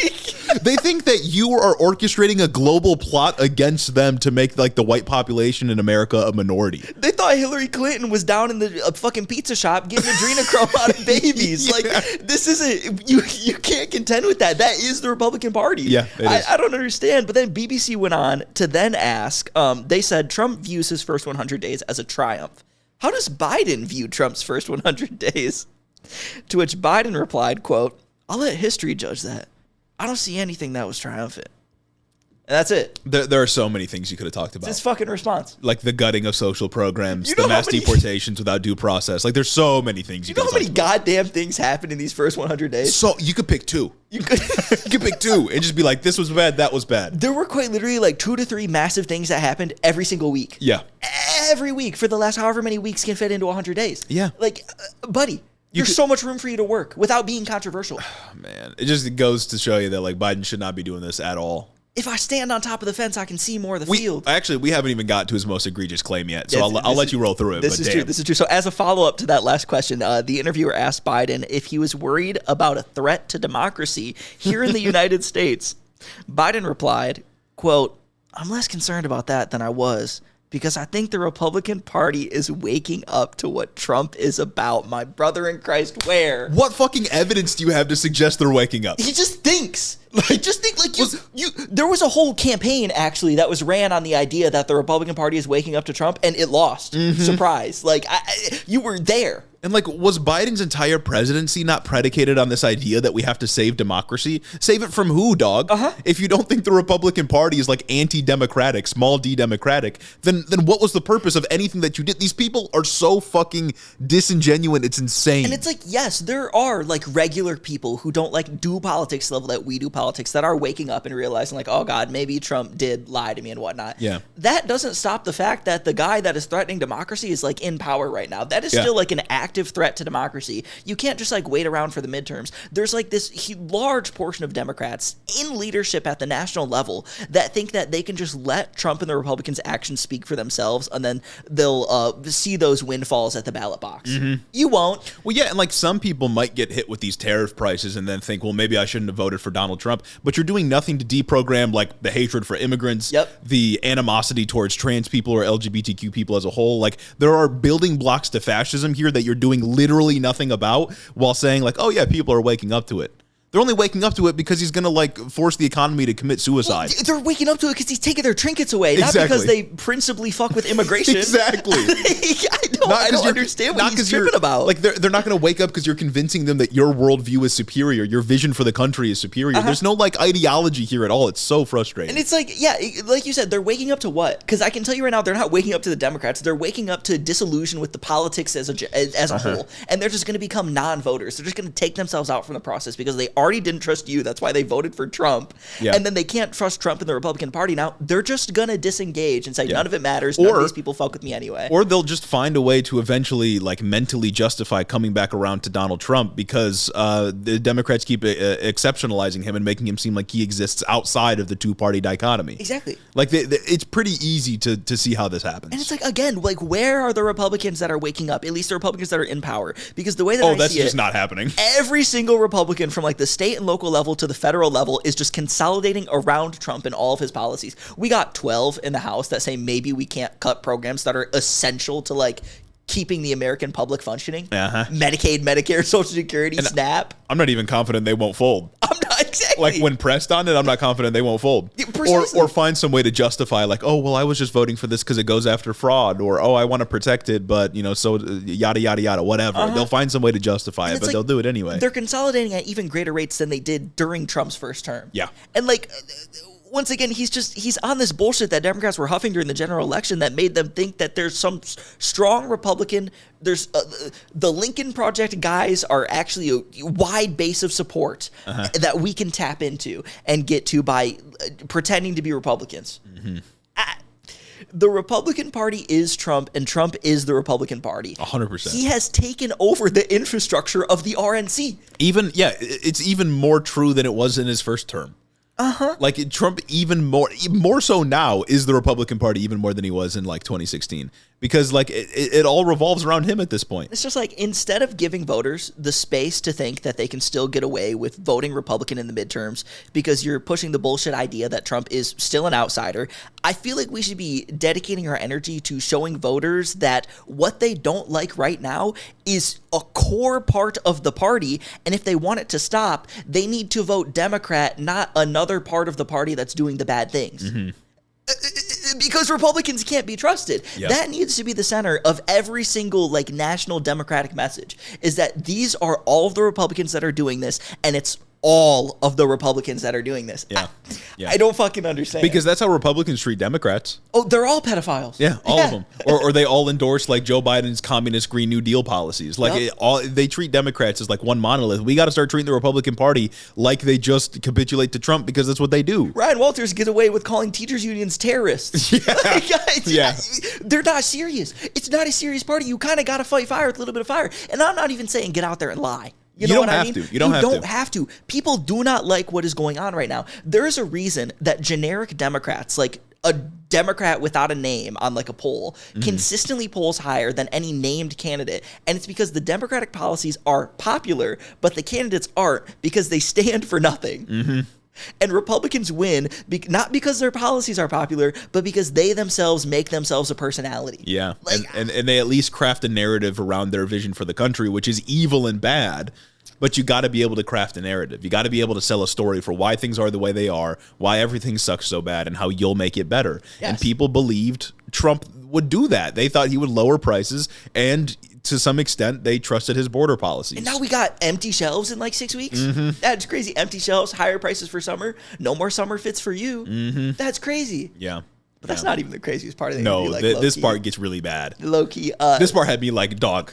They think that you are orchestrating a global plot against them to make like the white population in America a minority. They thought Hillary Clinton was down in the fucking pizza shop getting adrenochrome out of babies. Like, this isn't, you can't contend with that. That is the Republican Party. Yeah, I don't understand. But then BBC went on to then ask, they said Trump views his first 100 days as a triumph. How does Biden view Trump's first 100 days? To which Biden replied, quote, I'll let history judge that. I don't see anything that was triumphant. And that's it. There are so many things you could have talked about. It's his fucking response. Like the gutting of social programs, the mass deportations without due process. Like there's so many things you could have talked about. You know how many goddamn things happened in these first 100 days? So you could pick two. You could pick two and just be like, this was bad, that was bad. There were quite literally like 2 to 3 massive things that happened every single week. Yeah. Every week for the last however many weeks can fit into 100 days. Yeah. Like, buddy. There's so much room for you to work without being controversial. Man, it just goes to show you that like Biden should not be doing this at all. If I stand on top of the fence, I can see more of the field. Actually, we haven't even got to his most egregious claim yet, so I'll let you roll through it. This is true. This is true. So as a follow-up to that last question, the interviewer asked Biden if he was worried about a threat to democracy here in the United States. Biden replied, quote, I'm less concerned about that than I was, because I think the Republican Party is waking up to what Trump is about. My brother in Christ, where? What fucking evidence do you have to suggest they're waking up? He just thinks. Like, just think, like, there was a whole campaign, actually, that was ran on the idea that the Republican Party is waking up to Trump, and it lost. Surprise. Like, you were there. And like, was Biden's entire presidency not predicated on this idea that we have to save democracy? Save it from who, dog? If you don't think the Republican Party is like anti-democratic, small d democratic, then what was the purpose of anything that you did? These people are so fucking disingenuous. It's insane. And it's like, yes, there are like regular people who don't like do politics level that we do politics that are waking up and realizing like, oh God, maybe Trump did lie to me and whatnot. Yeah. That doesn't stop the fact that the guy that is threatening democracy is like in power right now. That is still like an active threat to democracy. You can't just like wait around for the midterms. There's like this large portion of Democrats in leadership at the national level that think that they can just let Trump and the Republicans' actions speak for themselves, and then they'll see those windfalls at the ballot box. You won't. Well, yeah, and like some people might get hit with these tariff prices and then think, well, maybe I shouldn't have voted for Donald Trump. But you're doing nothing to deprogram like the hatred for immigrants, the animosity towards trans people or LGBTQ people as a whole. Like, there are building blocks to fascism here that you're doing literally nothing about, while saying like, oh yeah, people are waking up to it. They're only waking up to it because he's going to like force the economy to commit suicide. Well, they're waking up to it because he's taking their trinkets away, not because they principally fuck with immigration. Exactly. I don't understand what he's tripping about. Like, they're not going to wake up because you're convincing them that your worldview is superior, your vision for the country is superior. There's no like ideology here at all. It's so frustrating. And it's like, yeah, like you said, they're waking up to what? Because I can tell you right now, they're not waking up to the Democrats. They're waking up to disillusion with the politics as a whole, and they're just going to become non-voters. They're just going to take themselves out from the process because they already didn't trust you. That's why they voted for Trump. And then they can't trust Trump and the Republican Party now. They're just going to disengage and say, none of it matters. None of these people fuck with me anyway. Or they'll just find a way to eventually like mentally justify coming back around to Donald Trump because the Democrats keep exceptionalizing him and making him seem like he exists outside of the two-party dichotomy. Exactly. Like, it's pretty easy to see how this happens. And it's like, again, like, where are the Republicans that are waking up? At least the Republicans that are in power. Because the way that I see that's just not happening. Every single Republican from like the state and local level to the federal level is just consolidating around Trump and all of his policies. We got 12 in the House that say maybe we can't cut programs that are essential to like keeping the American public functioning. Medicaid, Medicare, Social Security, and SNAP. I'm not even confident they won't fold. I'm not exactly. Like, when pressed on it, I'm not confident they won't fold. Or find some way to justify like, oh, well, I was just voting for this because it goes after fraud, or oh, I want to protect it, but you know, so yada yada yada, whatever. They'll find some way to justify it, but like, they'll do it anyway. They're consolidating at even greater rates than they did during Trump's first term. Yeah. And like, once again, he's on this bullshit that Democrats were huffing during the general election that made them think that there's some strong Republican. There's the Lincoln Project guys are actually a wide base of support that we can tap into and get to by pretending to be Republicans. The Republican Party is Trump, and Trump is the Republican Party. 100%. He has taken over the infrastructure of the RNC. It's even more true than it was in his first term. Like, Trump even more so now is the Republican Party even more than he was in like 2016, because like it all revolves around him at this point. It's just like, instead of giving voters the space to think that they can still get away with voting Republican in the midterms because you're pushing the bullshit idea that Trump is still an outsider, I feel like we should be dedicating our energy to showing voters that what they don't like right now is a core part of the party, and if they want it to stop, they need to vote Democrat, not another part of the party that's doing the bad things. Because Republicans can't be trusted. That needs to be the center of every single like national Democratic message, is that these are all of the Republicans that are doing this, and it's all of the Republicans that are doing this. I don't fucking understand. Because that's how Republicans treat Democrats. Oh, they're all pedophiles. Yeah, all of them. Or they all endorse like Joe Biden's communist Green New Deal policies. Like, they treat Democrats as like one monolith. We got to start treating the Republican Party like they just capitulate to Trump because that's what they do. Ryan Walters gets away with calling teachers unions terrorists. They're not serious. It's not a serious party. You kind of got to fight fire with a little bit of fire. And I'm not even saying get out there and lie. You know what I mean? You don't have to. People do not like what is going on right now. There is a reason that generic Democrats, like a Democrat without a name on like a poll, consistently polls higher than any named candidate. And it's because the Democratic policies are popular, but the candidates aren't, because they stand for nothing. And Republicans win not because their policies are popular, but because they themselves make themselves a personality. Yeah, like, and they at least craft a narrative around their vision for the country, which is evil and bad. But you got to be able to craft a narrative. You got to be able to sell a story for why things are the way they are, why everything sucks so bad, and how you'll make it better. Yes. And people believed Trump would do that. They thought he would lower prices, and to some extent, they trusted his border policies. And now we got empty shelves in like 6 weeks. That's crazy. Empty shelves, higher prices for summer. No more summer fits for you. That's crazy. Yeah. But that's not even the craziest part of the interview. No, this part gets really bad. Low-key. This part had me like, dog,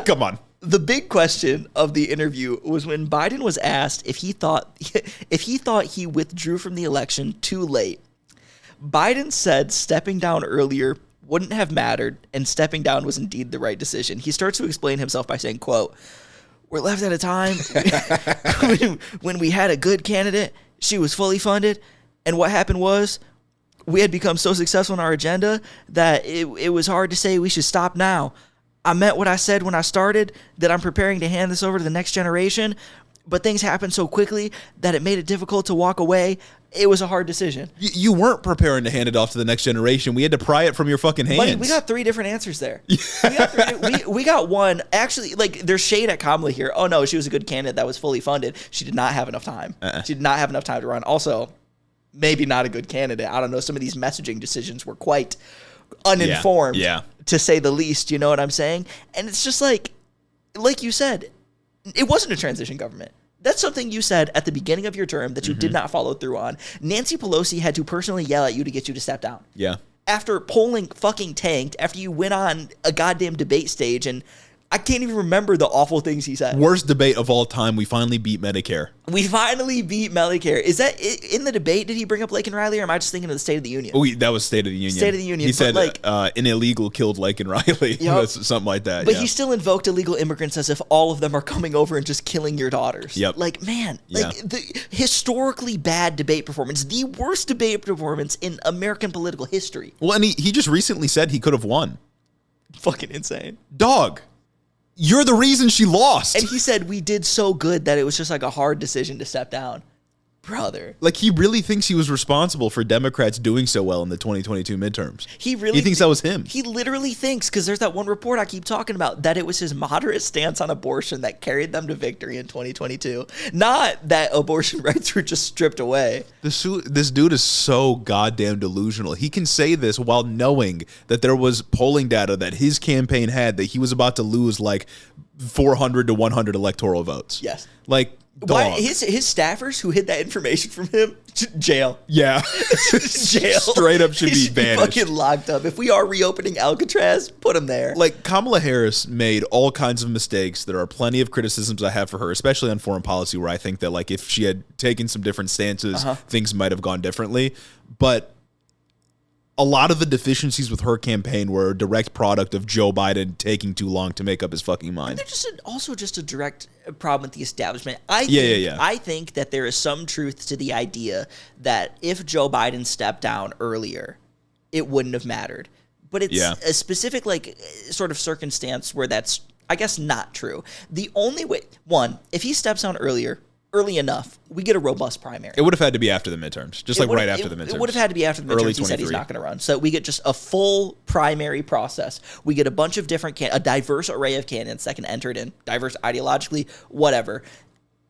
come on. The big question of the interview was when Biden was asked if he thought he withdrew from the election too late. Biden said stepping down earlier wouldn't have mattered, and stepping down was indeed the right decision. He starts to explain himself by saying, quote, "We're left at a time when we had a good candidate, she was fully funded, and what happened was we had become so successful in our agenda that it was hard to say we should stop now. I meant what I said when I started, that I'm preparing to hand this over to the next generation, but things happened so quickly that it made it difficult to walk away. It was a hard decision." You weren't preparing to hand it off to the next generation. We had to pry it from your fucking hands. Buddy, we got 3 different answers there. We got one. Actually, like, there's shade at Kamala here. Oh, no, she was a good candidate that was fully funded. She did not have enough time. She did not have enough time to run. Also, maybe not a good candidate. I don't know. Some of these messaging decisions were quite uninformed, to say the least. You know what I'm saying? And it's just like you said, it wasn't a transition government. That's something you said at the beginning of your term that you did not follow through on. Nancy Pelosi had to personally yell at you to get you to step down. Yeah. After polling fucking tanked, after you went on a goddamn debate stage, and I can't even remember the awful things he said. Worst debate of all time. We finally beat Medicare. We finally beat Medicare. Is that in the debate? Did he bring up Laken Riley, or am I just thinking of the State of the Union? Oh, that was State of the Union. State of the Union. He said an illegal killed Laken Riley. Yep. Something like that. But he still invoked illegal immigrants as if all of them are coming over and just killing your daughters. Yep. Like, man, the historically bad debate performance, the worst debate performance in American political history. Well, and he just recently said he could have won. Fucking insane. Dog. You're the reason she lost. And he said we did so good that it was just like a hard decision to step down. Brother. Like, he really thinks he was responsible for Democrats doing so well in the 2022 midterms. He thinks that was him. He literally thinks, because there's that one report I keep talking about, that it was his moderate stance on abortion that carried them to victory in 2022. Not that abortion rights were just stripped away. This dude is so goddamn delusional. He can say this while knowing that there was polling data that his campaign had that he was about to lose like 400 to 100 electoral votes. Yes. Like, why, his staffers who hid that information from him, jail. Yeah. Jail. Straight up should be banished. Fucking locked up. If we are reopening Alcatraz, put him there. Like, Kamala Harris made all kinds of mistakes. There are plenty of criticisms I have for her, especially on foreign policy, where I think that, like, if she had taken some different stances, things might have gone differently. But a lot of the deficiencies with her campaign were a direct product of Joe Biden taking too long to make up his fucking mind. They're also just a direct problem with the establishment. I think that there is some truth to the idea that if Joe Biden stepped down earlier, it wouldn't have mattered. But it's a specific, like, sort of circumstance where that's, I guess, not true. The only way, if he steps down early enough, we get a robust primary. It would have had to be after the midterms, just right after the midterms. It would have had to be after the midterms. He said he's not going to run. So we get just a full primary process. We get a bunch of different, a diverse array of candidates that can enter it in, diverse ideologically, whatever.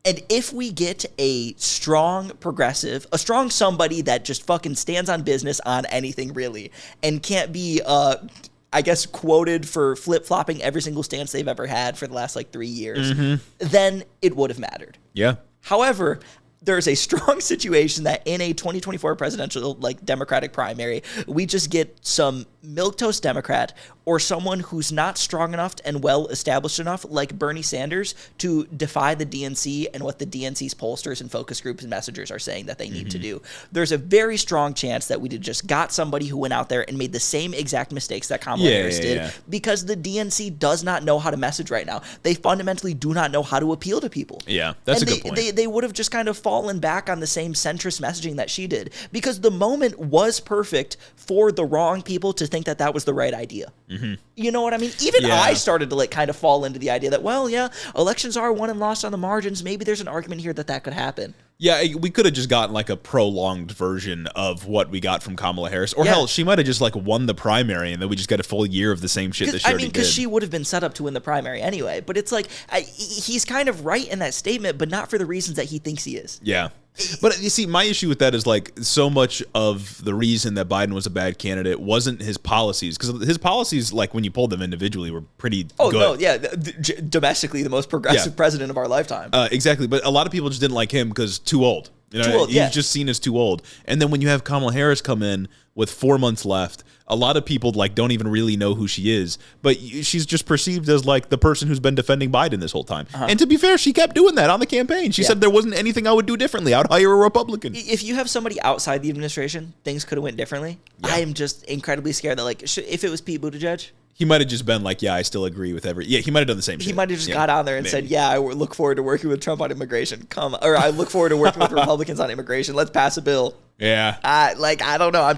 And if we get a strong progressive, a strong somebody that just fucking stands on business on anything really, and can't be, I guess, quoted for flip-flopping every single stance they've ever had for the last, 3 years, then it would have mattered. Yeah. However, there's a strong situation that in a 2024 presidential, Democratic primary, we just get some milquetoast Democrat or someone who's not strong enough and well established enough, like Bernie Sanders, to defy the DNC and what the DNC's pollsters and focus groups and messengers are saying that they need to do. There's a very strong chance that we just got somebody who went out there and made the same exact mistakes that Kamala Harris did, because the DNC does not know how to message right now. They fundamentally do not know how to appeal to people. Yeah, that's a good point. They would have just kind of fallen back on the same centrist messaging that she did, because the moment was perfect for the wrong people to think that that was the right idea. You know what I mean? Even I started to kind of fall into the idea that, elections are won and lost on the margins. Maybe there's an argument here that could happen. Yeah, we could have just gotten like a prolonged version of what we got from Kamala Harris. Or hell, she might have just like won the primary and then we just got a full year of the same shit that she already did. Because she would have been set up to win the primary anyway. But it's like, he's kind of right in that statement, but not for the reasons that he thinks he is. Yeah. But you see, my issue with that is like so much of the reason that Biden was a bad candidate wasn't his policies, because his policies, like when you pulled them individually, were pretty good. No, yeah, domestically the most progressive president of our lifetime. Exactly, but a lot of people just didn't like him because too old. You know, he's just seen as too old. And then when you have Kamala Harris come in with 4 months left, a lot of people like don't even really know who she is, but she's just perceived as like the person who's been defending Biden this whole time. And to be fair, she kept doing that on the campaign. She said there wasn't anything I would do differently. I'd hire a Republican. If you have somebody outside the administration, things could have went differently. I am just incredibly scared that like if it was Pete Buttigieg, he might have just been like, yeah, I still agree with every. Yeah, he might have done the same shit. He might have just got on there and said, yeah, I look forward to working with Trump on immigration. Or I look forward to working with Republicans on immigration. Let's pass a bill. Yeah. I don't know.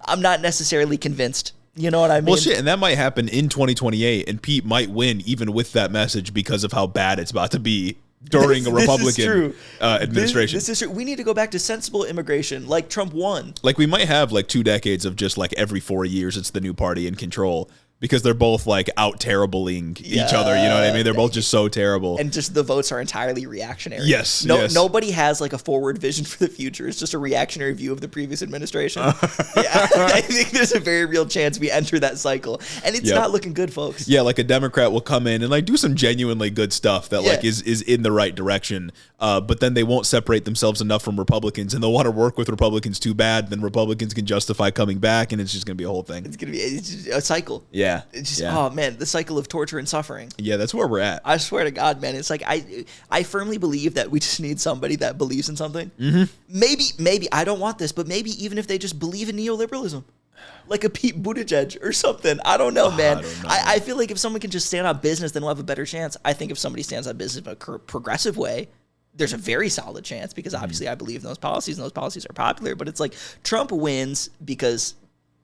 I'm not necessarily convinced. You know what I mean? Well, shit, and that might happen in 2028, and Pete might win even with that message because of how bad it's about to be during a Republican administration. This is true. We need to go back to sensible immigration, like Trump won. Like, we might have like 2 decades of just like every 4 years it's the new party in control, because they're both like out terribling each other. You know what I mean? They're both just so terrible. And just the votes are entirely reactionary. Yes. Nobody has like a forward vision for the future. It's just a reactionary view of the previous administration. I think there's a very real chance we enter that cycle. And it's not looking good, folks. Yeah, like a Democrat will come in and like do some genuinely good stuff that like is in the right direction. But then they won't separate themselves enough from Republicans, and they'll want to work with Republicans too bad. Then Republicans can justify coming back, and it's just going to be a whole thing. It's going to be a cycle. Yeah. It's just, oh man, the cycle of torture and suffering. Yeah, that's where we're at. I swear to God, man. It's like, I firmly believe that we just need somebody that believes in something. Maybe, I don't want this, but maybe even if they just believe in neoliberalism. Like a Pete Buttigieg or something. I don't know, man. I feel like if someone can just stand on business, then we'll have a better chance. I think if somebody stands on business in a progressive way, there's a very solid chance, because obviously I believe in those policies, and those policies are popular. But it's like Trump wins because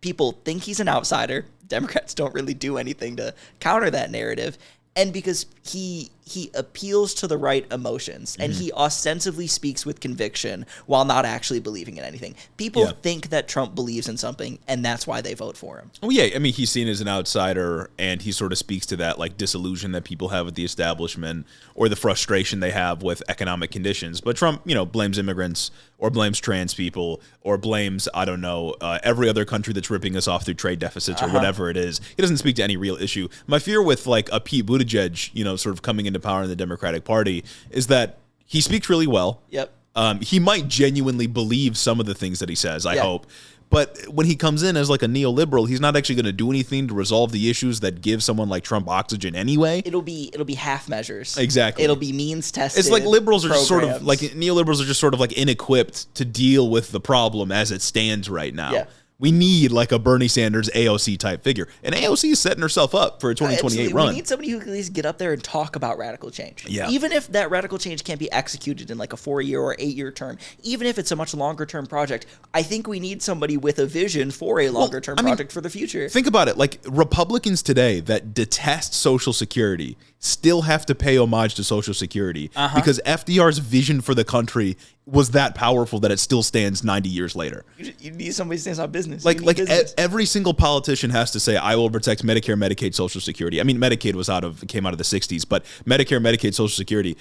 people think he's an outsider. Democrats don't really do anything to counter that narrative. And because he appeals to the right emotions, and he ostensibly speaks with conviction while not actually believing in anything. People think that Trump believes in something, and that's why they vote for him. Oh yeah, I mean, he's seen as an outsider, and he sort of speaks to that like disillusion that people have with the establishment, or the frustration they have with economic conditions. But Trump, blames immigrants, or blames trans people, or blames, I don't know, every other country that's ripping us off through trade deficits or whatever it is. He doesn't speak to any real issue. My fear with like a Pete Buttigieg, sort of coming into power in the Democratic Party, is that he speaks really well. Yep. He might genuinely believe some of the things that he says, I hope. But when he comes in as like a neoliberal, he's not actually going to do anything to resolve the issues that give someone like Trump oxygen anyway. It'll be half measures. Exactly. It'll be means tested. It's like liberals are just sort of like neoliberals are just sort of like inequipped to deal with the problem as it stands right now. Yeah. We need like a Bernie Sanders AOC type figure. And AOC is setting herself up for a 2028 run. We need somebody who can at least get up there and talk about radical change. Yeah. Even if that radical change can't be executed in like a 4-year or 8-year term, even if it's a much longer term project, I think we need somebody with a vision for a longer term project for the future. Think about it. Like Republicans today that detest Social Security still have to pay homage to Social Security because FDR's vision for the country was that powerful that it still stands 90 years later. You need somebody who stands on business. Every single politician has to say, I will protect Medicare, Medicaid, Social Security. I mean, Medicaid came out of the 60s, but Medicare, Medicaid, Social Security,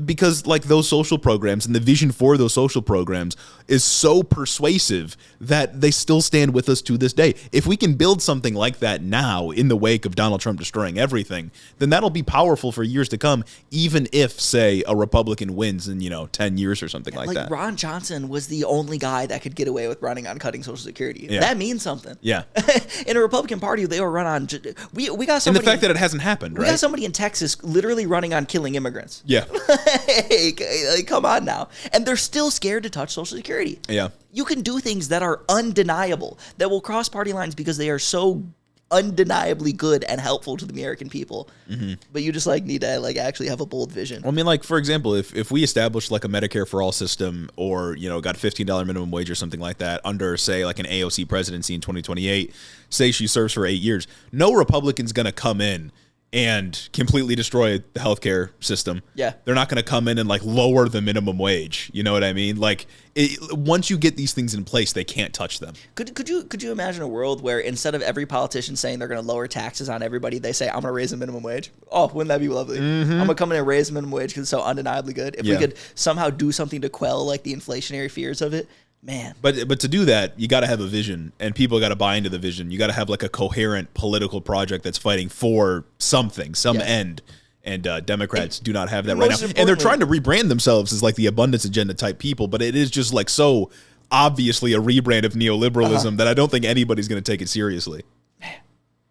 because like those social programs and the vision for those social programs is so persuasive that they still stand with us to this day. If we can build something like that now in the wake of Donald Trump destroying everything, then that'll be powerful for years to come, even if, say, a Republican wins in, 10 years or something like that. Ron Johnson was the only guy that could get away with running on cutting Social Security. Yeah. That means something. Yeah. In a Republican Party, they will run on. We got somebody. And the fact that it hasn't happened, right? We got somebody in Texas literally running on killing immigrants. Yeah. Hey, come on now. And they're still scared to touch Social Security. Yeah. You can do things that are undeniable, that will cross party lines because they are so undeniably good and helpful to the American people. But you just need to actually have a bold vision. Well, I mean, for example, if we established like a Medicare for all system, or got $15 minimum wage or something like that under, say, like an AOC presidency in 2028, say she serves for 8 years, no Republican's going to come in and completely destroy the healthcare system. Yeah. They're not going to come in and like lower the minimum wage. You know what I mean? Like once you get these things in place, they can't touch them. Could you imagine a world where instead of every politician saying they're going to lower taxes on everybody, they say, I'm going to raise the minimum wage? Oh, wouldn't that be lovely? I'm going to come in and raise the minimum wage because it's so undeniably good. If we could somehow do something to quell like the inflationary fears of it, man. But to do that, you got to have a vision, and people got to buy into the vision. You got to have like a coherent political project that's fighting for something, some end. And Democrats do not have that right now. And they're trying to rebrand themselves as like the abundance agenda type people, but it is just like so obviously a rebrand of neoliberalism that I don't think anybody's going to take it seriously. Man,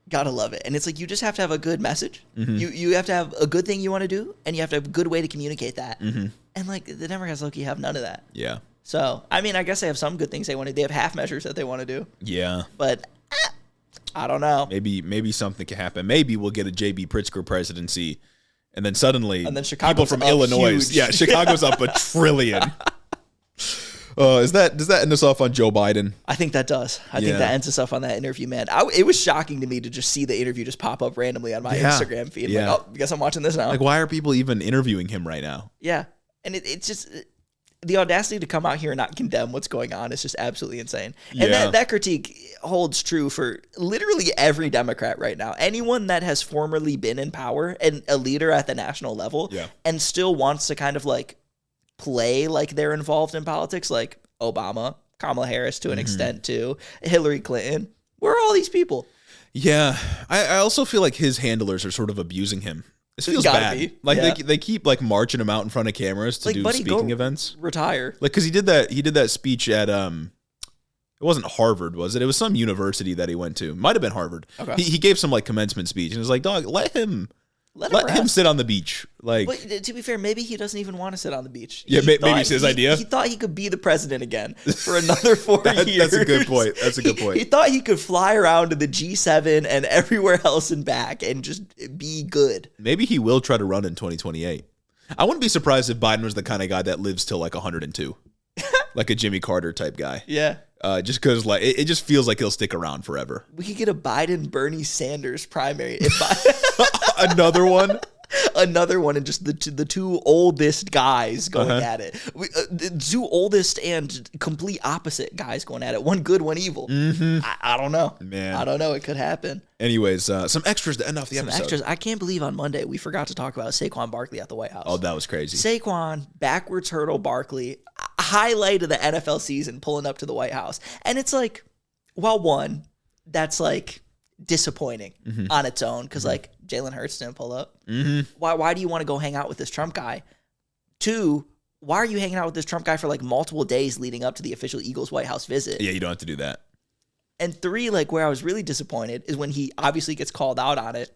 gotta love it. And it's like you just have to have a good message. You have to have a good thing you want to do, and you have to have a good way to communicate that. And like the Democrats, low-key, have none of that. Yeah. So, I mean, I guess they have some good things they want to do. They have half measures that they want to do. Yeah. But I don't know. Maybe something can happen. Maybe we'll get a J.B. Pritzker presidency, and then suddenly people from Illinois. Huge. Yeah, Chicago's up $1 trillion. Does that end us off on Joe Biden? I think that does. I think that ends us off on that interview, man. It was shocking to me to just see the interview just pop up randomly on my Instagram feed. Yeah. Like, oh, I guess I'm watching this now. Like, why are people even interviewing him right now? Yeah. And it's just... the audacity to come out here and not condemn what's going on is just absolutely insane. And that critique holds true for literally every Democrat right now. Anyone that has formerly been in power and a leader at the national level and still wants to kind of like play like they're involved in politics, like Obama, Kamala Harris to an extent too, Hillary Clinton. Where are all these people? Yeah. I also feel like his handlers are sort of abusing him. This feels bad. Like they keep like marching him out in front of cameras to do speaking events. Retire. Like because he did that speech at it wasn't Harvard, was it? It was some university that he went to. Might have been Harvard. Okay. He gave some like commencement speech and it was like, dog, let him sit on the beach. Like, but to be fair, maybe he doesn't even want to sit on the beach. Yeah, maybe it's his idea. He thought he could be the president again for another 4 years. That's a good point. That's a good point. He thought he could fly around to the G7 and everywhere else and back and just be good. Maybe he will try to run in 2028. I wouldn't be surprised if Biden was the kind of guy that lives till like 102, like a Jimmy Carter type guy. Yeah. Just because like it just feels like he'll stick around forever. We could get a Biden-Bernie Sanders primary. Another one? Another one, and just the two oldest guys going at it. The two oldest and complete opposite guys going at it. One good, one evil. I don't know. Man. I don't know. It could happen. Anyways, some extras to end off the episode. Extras. I can't believe on Monday we forgot to talk about Saquon Barkley at the White House. Oh, that was crazy. Saquon, backwards hurdle Barkley, highlight of the NFL season pulling up to the White House. And it's like, well, one, that's like disappointing on its own because like Jalen Hurts didn't pull up. Why do you want to go hang out with this Trump guy? Two, why are you hanging out with this Trump guy for like multiple days leading up to the official Eagles White House visit? Yeah, you don't have to do that. And three, like where I was really disappointed is when he obviously gets called out on it.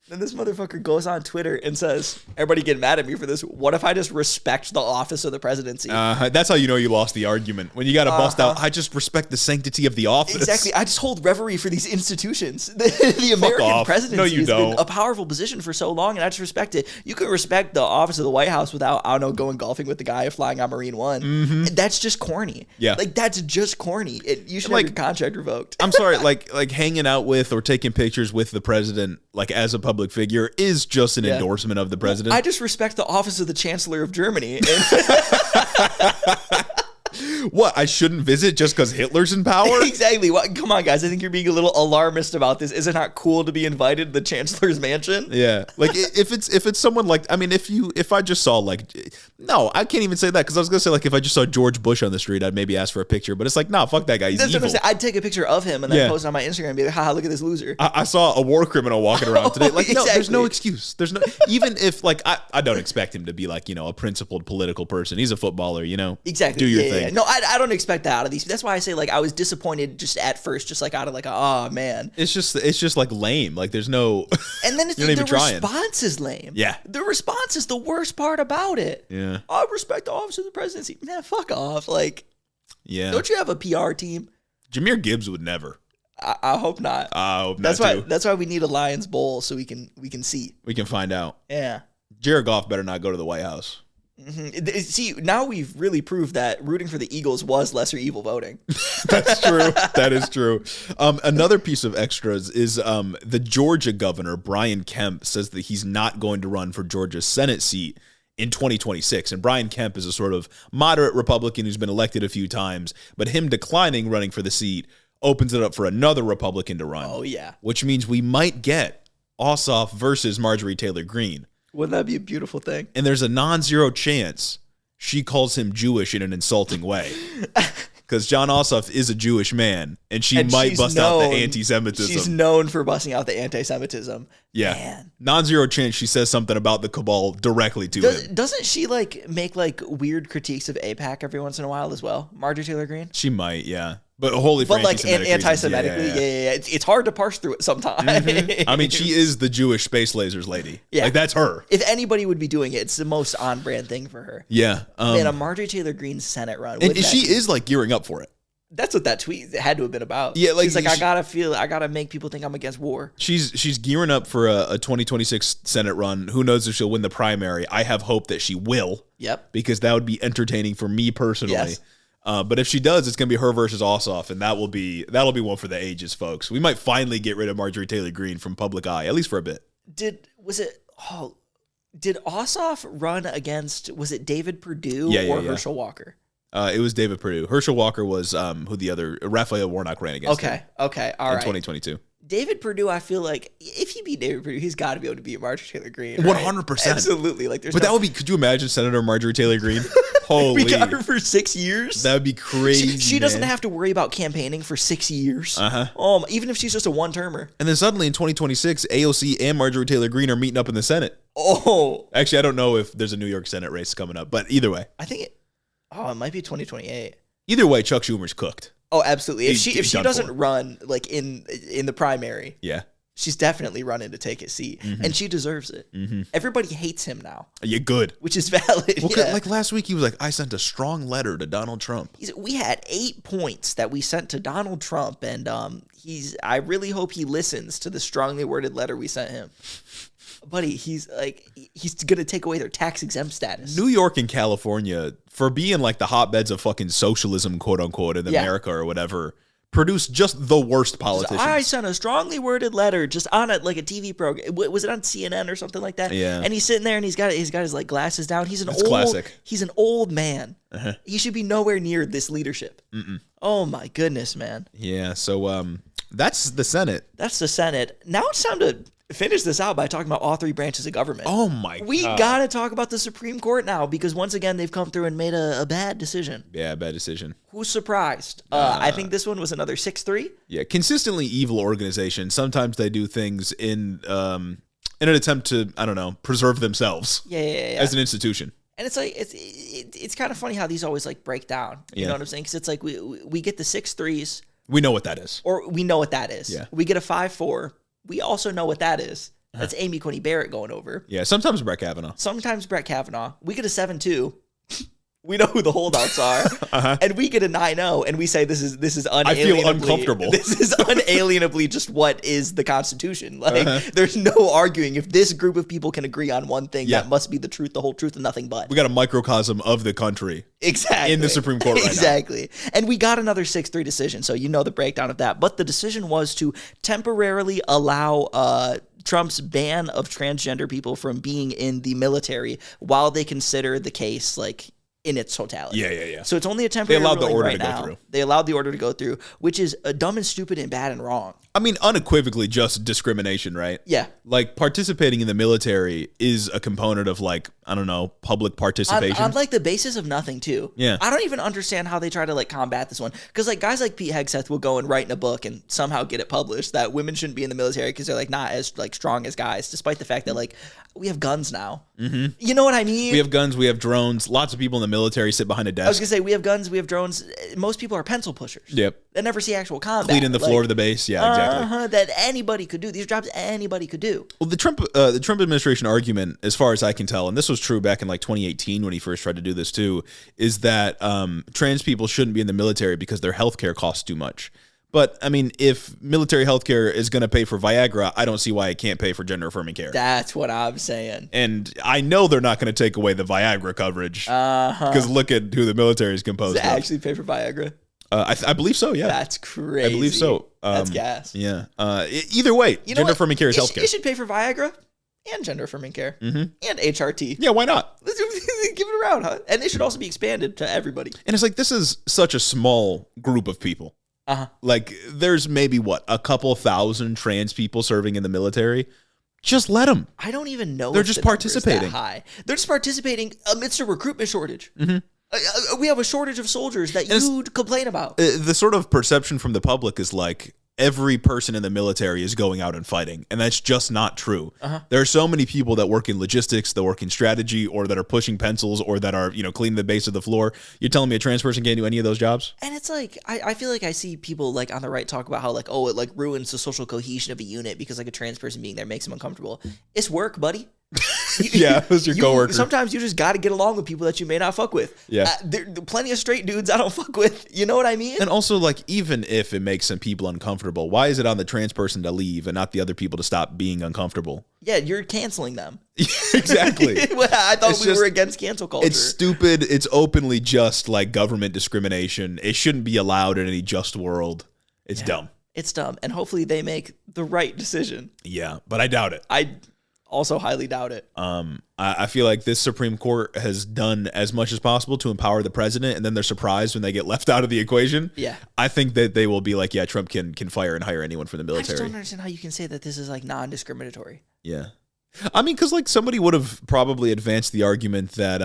Then this motherfucker goes on Twitter and says, everybody get mad at me for this. What if I just respect the office of the presidency? That's how you know you lost the argument. When you got to bust out, I just respect the sanctity of the office. Exactly. I just hold reverie for these institutions. The American presidency has been a powerful position for so long, and I just respect it. You can respect the office of the White House without, I don't know, going golfing with the guy flying on Marine One. That's just corny. Yeah. Like, that's just corny. You should have your contract revoked. I'm sorry, like hanging out with or taking pictures with the president, like as a public figure, is just an endorsement of the president. I just respect the office of the Chancellor of Germany. What, I shouldn't visit just because Hitler's in power? Exactly. Come on, guys. I think you're being a little alarmist about this. Is it not cool to be invited to the Chancellor's mansion? Yeah. Like if it's someone like, I mean, if I just saw like, no, I can't even say that because I was going to say like if I just saw George Bush on the street, I'd maybe ask for a picture. But it's like, nah, fuck that guy. He's evil. I'd take a picture of him and then post it on my Instagram and be like, haha, look at this loser. I saw a war criminal walking around today. Like, no, there's no excuse. There's no, even if like, I don't expect him to be like, a principled political person. He's a footballer, Exactly. Do your thing. Yeah. No, I don't expect that out of these. That's why I say like I was disappointed just at first, just like out of like, oh man. It's just like lame. Like there's no. And then it's the response is lame. Yeah. The response is the worst part about it. Yeah. I respect the office of the presidency. Man, fuck off. Like, yeah. Don't you have a PR team? Jahmyr Gibbs would never. I hope not. I hope not too. That's why we need a Lions Bowl so we can see. We can find out. Yeah. Jared Goff better not go to the White House. Mm-hmm. See, now we've really proved that rooting for the Eagles was lesser evil voting. That's true. That is true. Another piece of extras is the Georgia governor, Brian Kemp, says that he's not going to run for Georgia's Senate seat in 2026. And Brian Kemp is a sort of moderate Republican who's been elected a few times, but him declining running for the seat opens it up for another Republican to run. Oh, yeah. Which means we might get Ossoff versus Marjorie Taylor Greene. Wouldn't that be a beautiful thing? And there's a non-zero chance she calls him Jewish in an insulting way. Because Jon Ossoff is a Jewish man, and she might bust out the anti-Semitism. She's known for busting out the anti-Semitism. Yeah. Man. Non-zero chance she says something about the cabal directly to him. Doesn't she make weird critiques of AIPAC every once in a while as well? Marjorie Taylor Greene? She might, yeah. But wholly for anti-Semitically, yeah. It's hard to parse through it sometimes. Mm-hmm. I mean, she is the Jewish space lasers lady. Yeah. Like, that's her. If anybody would be doing it, it's the most on-brand thing for her. Yeah. Man, a Marjorie Taylor Greene Senate run. And she is, gearing up for it. That's what that tweet had to have been about. Yeah, she's like, I gotta make people think I'm against war. She's gearing up for a 2026 Senate run. Who knows if she'll win the primary? I have hope that she will. Yep. Because that would be entertaining for me personally. Yes. But if she does, it's going to be her versus Ossoff, and that'll be one for the ages, folks. We might finally get rid of Marjorie Taylor Greene from public eye, at least for a bit. Did Ossoff run against, was it David Perdue or Herschel Walker? It was David Perdue. Herschel Walker was Raphael Warnock ran against him. Okay, all right. In 2022. David Perdue, I feel like if he beat David Perdue, he's got to be able to beat Marjorie Taylor Greene. 100%. Absolutely. That would be. Could you imagine Senator Marjorie Taylor Greene? Holy, we got her for 6 years. That would be crazy. She doesn't have to worry about campaigning for 6 years. Even if she's just a one-termer. And then suddenly in 2026, AOC and Marjorie Taylor Greene are meeting up in the Senate. Oh, actually, I don't know if there's a New York Senate race coming up, but either way, I think it might be 2028. Either way, Chuck Schumer's cooked. Oh, absolutely. If she doesn't run in the primary, yeah, she's definitely running to take his seat, and she deserves it. Everybody hates him now. Yeah, good. Which is valid. Well, like last week, he was like, I sent a strong letter to Donald Trump. We had 8 points that we sent to Donald Trump, and I really hope he listens to the strongly worded letter we sent him. Buddy, he's going to take away their tax-exempt status. New York and California, for being like the hotbeds of fucking socialism, quote unquote, in America or whatever, produce just the worst politicians. I sent a strongly worded letter just on a TV program. Was it on CNN or something like that? Yeah. And he's sitting there and he's got his glasses down. He's classic. He's an old man. He should be nowhere near this leadership. Oh my goodness, man. Yeah. So that's the Senate. That's the Senate. Now it's time to finish this out by talking about all 3 branches of government. Oh my God. We got to talk about the Supreme Court now because once again, they've come through and made a bad decision. Yeah, bad decision. Who's surprised? I think this one was another 6-3. Yeah, consistently evil organization. Sometimes they do things in an attempt to, I don't know, preserve themselves as an institution. And it's like it's kind of funny how these always break down. You know what I'm saying? Because it's like we get the 6-3s. We know what that is. Or we know what that is. Yeah. We get a 5-4. We also know what that is. That's Amy Coney Barrett going over. Yeah, sometimes Brett Kavanaugh. We get a 7-2. We know who the holdouts are. And we get a 9-0, and we say this is unalienably. I feel uncomfortable. This is unalienably just what is the Constitution. There's no arguing. If this group of people can agree on one thing, that must be the truth, the whole truth, and nothing but. We got a microcosm of the country. Exactly. In the Supreme Court right now. Exactly. And we got another 6-3 decision, so you know the breakdown of that. But the decision was to temporarily allow Trump's ban of transgender people from being in the military while they consider the case in its totality. Yeah. So it's only a temporary ruling the order right to go now. through. They allowed the order to go through, which is dumb and stupid and bad and wrong. I mean, unequivocally just discrimination, right? Yeah. Participating in the military is a component of I don't know, public participation. On the basis of nothing too. Yeah. I don't even understand how they try to combat this one. Because guys like Pete Hegseth will go and write in a book and somehow get it published that women shouldn't be in the military because they're not as strong as guys, despite the fact that we have guns now. Mm-hmm. You know what I mean? We have guns, we have drones. Lots of people in the military sit behind a desk. I was gonna say we have guns, we have drones. Most people are pencil pushers. Yep. They never see actual combat. Cleaning the floor of the base. Yeah, exactly. That anybody could do. These jobs anybody could do. Well, the Trump administration argument, as far as I can tell, and this was true back in 2018 when he first tried to do this too, is that trans people shouldn't be in the military because their health care costs too much. But I mean, if military healthcare is going to pay for Viagra, I don't see why it can't pay for gender affirming care. That's what I'm saying. And I know they're not going to take away the Viagra coverage because look at who the military is composed of. Does it actually pay for Viagra? I believe so, yeah. That's crazy. I believe so. That's gas. Yeah. Either way, gender affirming care is healthcare. It should pay for Viagra and gender affirming care and HRT. Yeah, why not? Give it around, huh? And it should also be expanded to everybody. And it's like, this is such a small group of people. Like, there's maybe, a couple thousand trans people serving in the military. Just let them. I don't even know. They're just participating. High. They're just participating amidst a recruitment shortage. We have a shortage of soldiers that you'd complain about. The sort of perception from the public is like every person in the military is going out and fighting, and that's just not true. There are so many people that work in logistics, that work in strategy, or that are pushing pencils, or that are cleaning the base of the floor. You're telling me a trans person can't do any of those jobs? And it's like I feel like I see people like on the right talk about how it like ruins the social cohesion of a unit because like a trans person being there makes them uncomfortable. It's work, buddy. Yeah, it was your coworker. Sometimes you just got to get along with people that you may not fuck with. Yeah, there are plenty of straight dudes I don't fuck with. You know what I mean? And also, like, even if it makes some people uncomfortable, why is it on the trans person to leave and not the other people to stop being uncomfortable? Yeah, you're canceling them. Exactly. I thought we were against cancel culture. It's stupid. It's openly just like government discrimination. It shouldn't be allowed in any just world. It's dumb. It's dumb. And hopefully they make the right decision. Yeah, but I doubt it. I also highly doubt it. I feel like this Supreme Court has done as much as possible to empower the president, and then they're surprised when they get left out of the equation. Yeah. I think that they will be like, yeah, Trump can fire and hire anyone from the military. I just don't understand how you can say that this is like non-discriminatory. Yeah. I mean, because like somebody would have probably advanced the argument that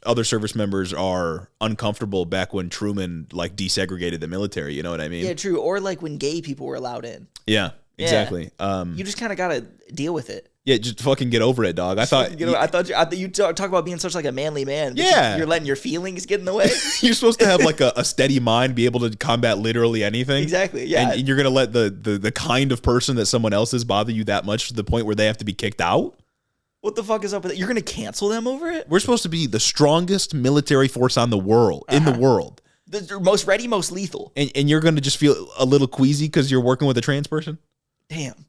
other service members are uncomfortable back when Truman like desegregated the military. You know what I mean? Yeah, true. Or like when gay people were allowed in. Yeah, exactly. You just kind of got to deal with it. Yeah, just fucking get over it, dog. I thought you talk about being such like a manly man. Yeah, you're letting your feelings get in the way. You're supposed to have like a steady mind, be able to combat literally anything. Exactly. Yeah, and you're gonna let the kind of person that someone else is bother you that much to the point where they have to be kicked out. What the fuck is up with that? You're gonna cancel them over it? We're supposed to be the strongest military force in the world. The most ready, most lethal. And you're gonna just feel a little queasy because you're working with a trans person? Damn.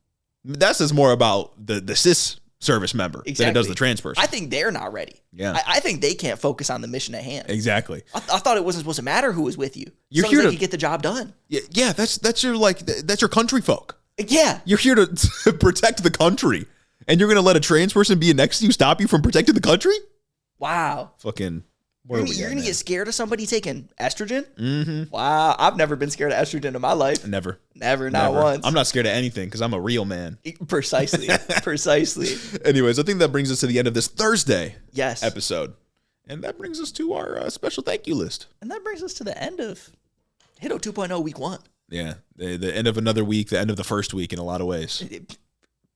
That says more about the cis service member than it does the trans person. I think they're not ready. Yeah. I think they can't focus on the mission at hand. Exactly. I thought it wasn't supposed to matter who was with you. You're here to get the job done. Yeah, that's your country folk. Yeah. You're here to protect the country. And you're going to let a trans person be next to you stop you from protecting the country? Wow. Fucking... You're going to get scared of somebody taking estrogen? Mm-hmm. Wow. I've never been scared of estrogen in my life. Never, not once. I'm not scared of anything because I'm a real man. Precisely. Anyways, I think that brings us to the end of this Thursday episode. And that brings us to our special thank you list. And that brings us to the end of Hito 2.0 week 1. Yeah. The end of another week, the end of the first week in a lot of ways.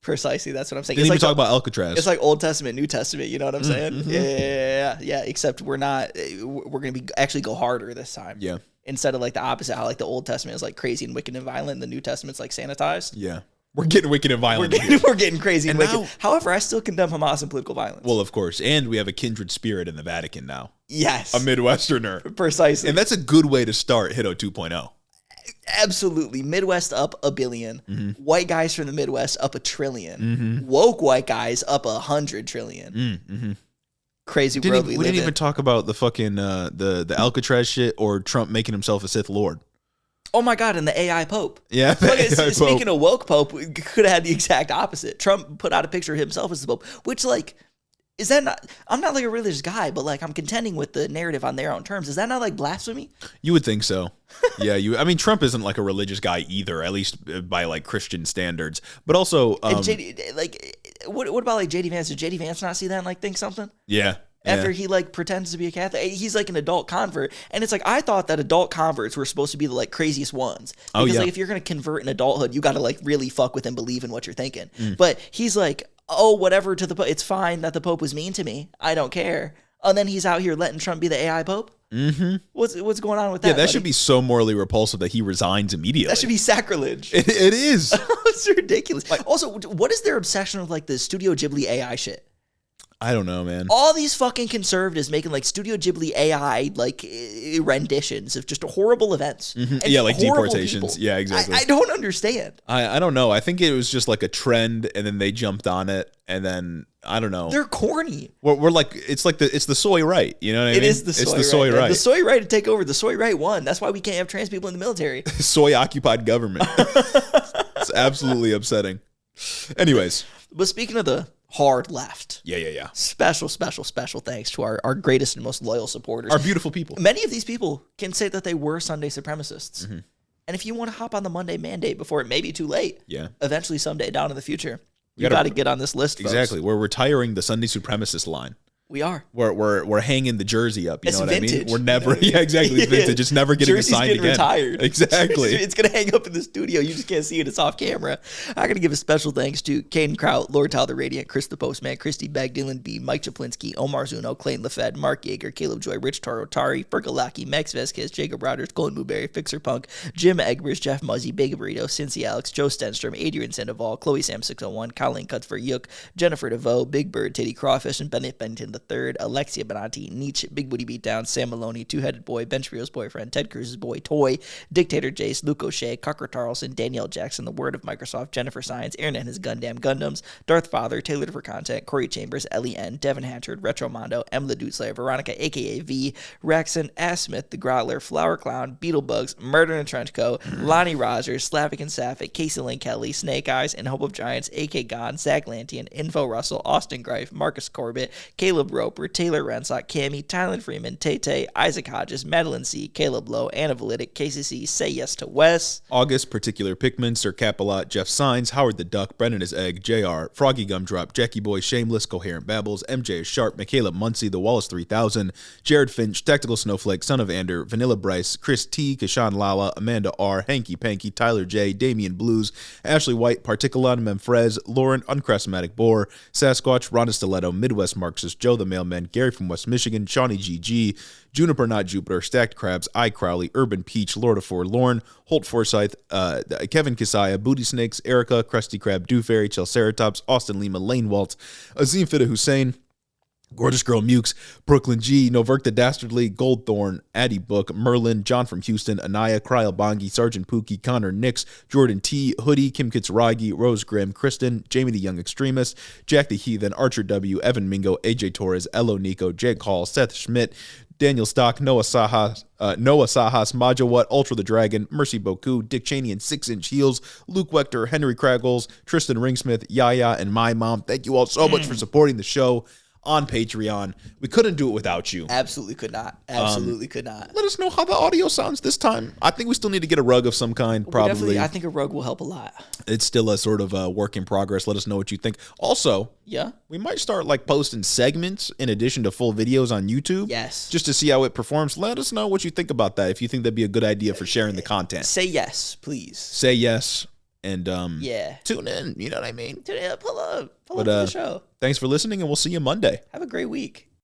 Precisely, that's what I'm saying. Didn't even talk about Alcatraz. It's like Old Testament, New Testament. You know what I'm saying? Mm-hmm. Yeah. Except we're not. We're gonna be actually go harder this time. Yeah. Instead of like the opposite, how like the Old Testament is like crazy and wicked and violent, and the New Testament's like sanitized. Yeah. We're getting wicked and violent. We're getting crazy and wicked. However, I still condemn Hamas and political violence. Well, of course, and we have a kindred spirit in the Vatican now. Yes. A Midwesterner. Precisely. And that's a good way to start Hito 2.0. Absolutely. Midwest up $1 billion. Mm-hmm. White guys from the Midwest up $1 trillion. Mm-hmm. Woke white guys up $100 trillion. Mm-hmm. Crazy world we live in. We didn't even talk about the fucking the Alcatraz shit or Trump making himself a Sith Lord. Oh my God, and the AI Pope. Yeah. Speaking of woke Pope, we could have had the exact opposite. Trump put out a picture of himself as the Pope, which like, is that not, I'm not like a religious guy, but like I'm contending with the narrative on their own terms. Is that not like blasphemy? You would think so. Yeah, I mean, Trump isn't like a religious guy either, at least by like Christian standards. But also, and JD, like, what about like JD Vance? Did JD Vance not see that and like think something? Yeah. After he like pretends to be a Catholic, he's like an adult convert, and it's like I thought that adult converts were supposed to be the like craziest ones because like if you're gonna convert in adulthood, you got to like really fuck with and believe in what you're thinking. But he's like, oh, whatever to the Pope. It's fine that the Pope was mean to me. I don't care. And then he's out here letting Trump be the AI Pope. Mm-hmm. What's going on with that? Yeah, that should be so morally repulsive that he resigns immediately. That should be sacrilege. It is. It's ridiculous. Like, also, what is their obsession with like the Studio Ghibli AI shit? I don't know, man. All these fucking conservatives making like Studio Ghibli AI like renditions of just horrible events. Yeah, like deportations. People. Yeah, exactly. I don't understand. I don't know. I think it was just like a trend, and then they jumped on it, and then I don't know. They're corny. We're like it's the soy right. You know what I mean? It is the soy right. The soy right to take over. The soy right won. That's why we can't have trans people in the military. Soy occupied government. It's absolutely upsetting. Anyways, but speaking of the hard left. Yeah. Special thanks to our greatest and most loyal supporters. Our beautiful people. Many of these people can say that they were Sunday supremacists. And if you want to hop on the Monday mandate before it may be too late, eventually someday down in the future, you got to get on this list, folks. Exactly. We're retiring the Sunday supremacist line. We are. We're hanging the jersey up. You know what vintage, I mean? We're never. Yeah, exactly. It's vintage. It's never getting Jersey's assigned getting again. Retired. Exactly. It's gonna hang up in the studio. You just can't see it. It's off camera. I gotta give a special thanks to Caden Kraut, Lord Tyler the Radiant, Chris the Postman, Christy Begg, Dylan B, Mike Chaplinsky, Omar Zuno, Clayton LaFed, Mark Yeager, Caleb Joy, Rich Taro Tari, Fergalaki, Max Vesquez, Jacob Routers, Colin Blueberry, Fixer Punk, Jim Egbers, Jeff Muzzy, Big Burrito, Cincy Alex, Joe Stenstrom, Adrian Sandoval, Chloe Sam 601, Colleen Cutsford Yook, Jennifer DeVoe, Big Bird, Titty Crawfish, and Bennett Bennington III, Alexia Benanti, Nietzsche, Big Booty Beatdown, Sam Maloney, Two-Headed Boy, Ben Trio's boyfriend, Ted Cruz's boy Toy, Dictator Jace, Luke O'Shea, Cocker Tarleson, Danielle Jackson, The Word of Microsoft, Jennifer Science, Aaron and his Gundam Gundams, Darth Father, Tailored for Content, Corey Chambers, Ellie N, Devin Hatchard, Retro Mondo, Emma Dudeslayer, Veronica, aka V, Raxon, Ass Smith, The Growler, Flower Clown, Beetlebugs, Murder in a Trench Coat, Lonnie Rogers, Slavic and Sapphic, Casey Lane Kelly, Snake Eyes, and Hope of Giants, AK Gon, Zach Lantian, Info Russell, Austin Greif, Marcus Corbett, Caleb Roper, Taylor Rensock, Cammy, Tylen Freeman, Tay, Isaac Hodges, Madeline C, Caleb Lowe, Anna Validic, KCC, Say Yes to Wes, August, Particular Pickman, Sir Capalot, Jeff Sines, Howard the Duck, Brennan is Egg, JR, Froggy Gumdrop, Jackie Boy, Shameless, Coherent Babbles, MJ is Sharp, Michaela Muncie, The Wallace 3000, Jared Finch, Tactical Snowflake, Son of Ander, Vanilla Bryce, Chris T, Kashan Lala, Amanda R, Hanky Panky, Tyler J, Damian Blues, Ashley White, Particulon, Memfrez, Lauren, Uncrestmatic Boar, Sasquatch, Rhonda Stiletto, Midwest Marxist, Joe the Mailman, Gary from West Michigan, Shawnee GG, Juniper Not Jupiter, Stacked Crabs, I Crowley, Urban Peach, Lord of Forlorn, Holt Forsyth, Kevin Kisaya, Booty Snakes, Erica, Krusty Krab, Dewfairy, Chelceratops, Austin Lima, Lane Waltz, Azim Fitta Hussein, Gorgeous Girl Mukes, Brooklyn G, Noverk the Dastardly, Goldthorn, Addie Book, Merlin, John from Houston, Anaya, Kryl Bongi, Sergeant Pookie, Connor Nix, Jordan T, Hoodie, Kim Kitsaragi, Rose Grimm, Kristen, Jamie the Young Extremist, Jack the Heathen, Archer W, Evan Mingo, AJ Torres, Elo Nico, Jake Hall, Seth Schmidt, Daniel Stock, Noah Sajas, Majawat, Ultra the Dragon, Mercy Boku, Dick Cheney and 6-Inch Heels, Luke Wechter, Henry Kraggles, Tristan Ringsmith, Yaya, and my mom. Thank you all so much for supporting the show on Patreon. We couldn't do it without you. Absolutely could not. Absolutely could not. Let us know how the audio sounds this time. I think we still need to get a rug of some kind, probably. I think a rug will help a lot. It's still a sort of a work in progress. Let us know what you think. Also, we might start like posting segments in addition to full videos on YouTube. Yes. Just to see how it performs. Let us know what you think about that. If you think that'd be a good idea for sharing the content. Say yes, please. Say yes. And tune in. You know what I mean? Pull up to the show. Thanks for listening, and we'll see you Monday. Have a great week.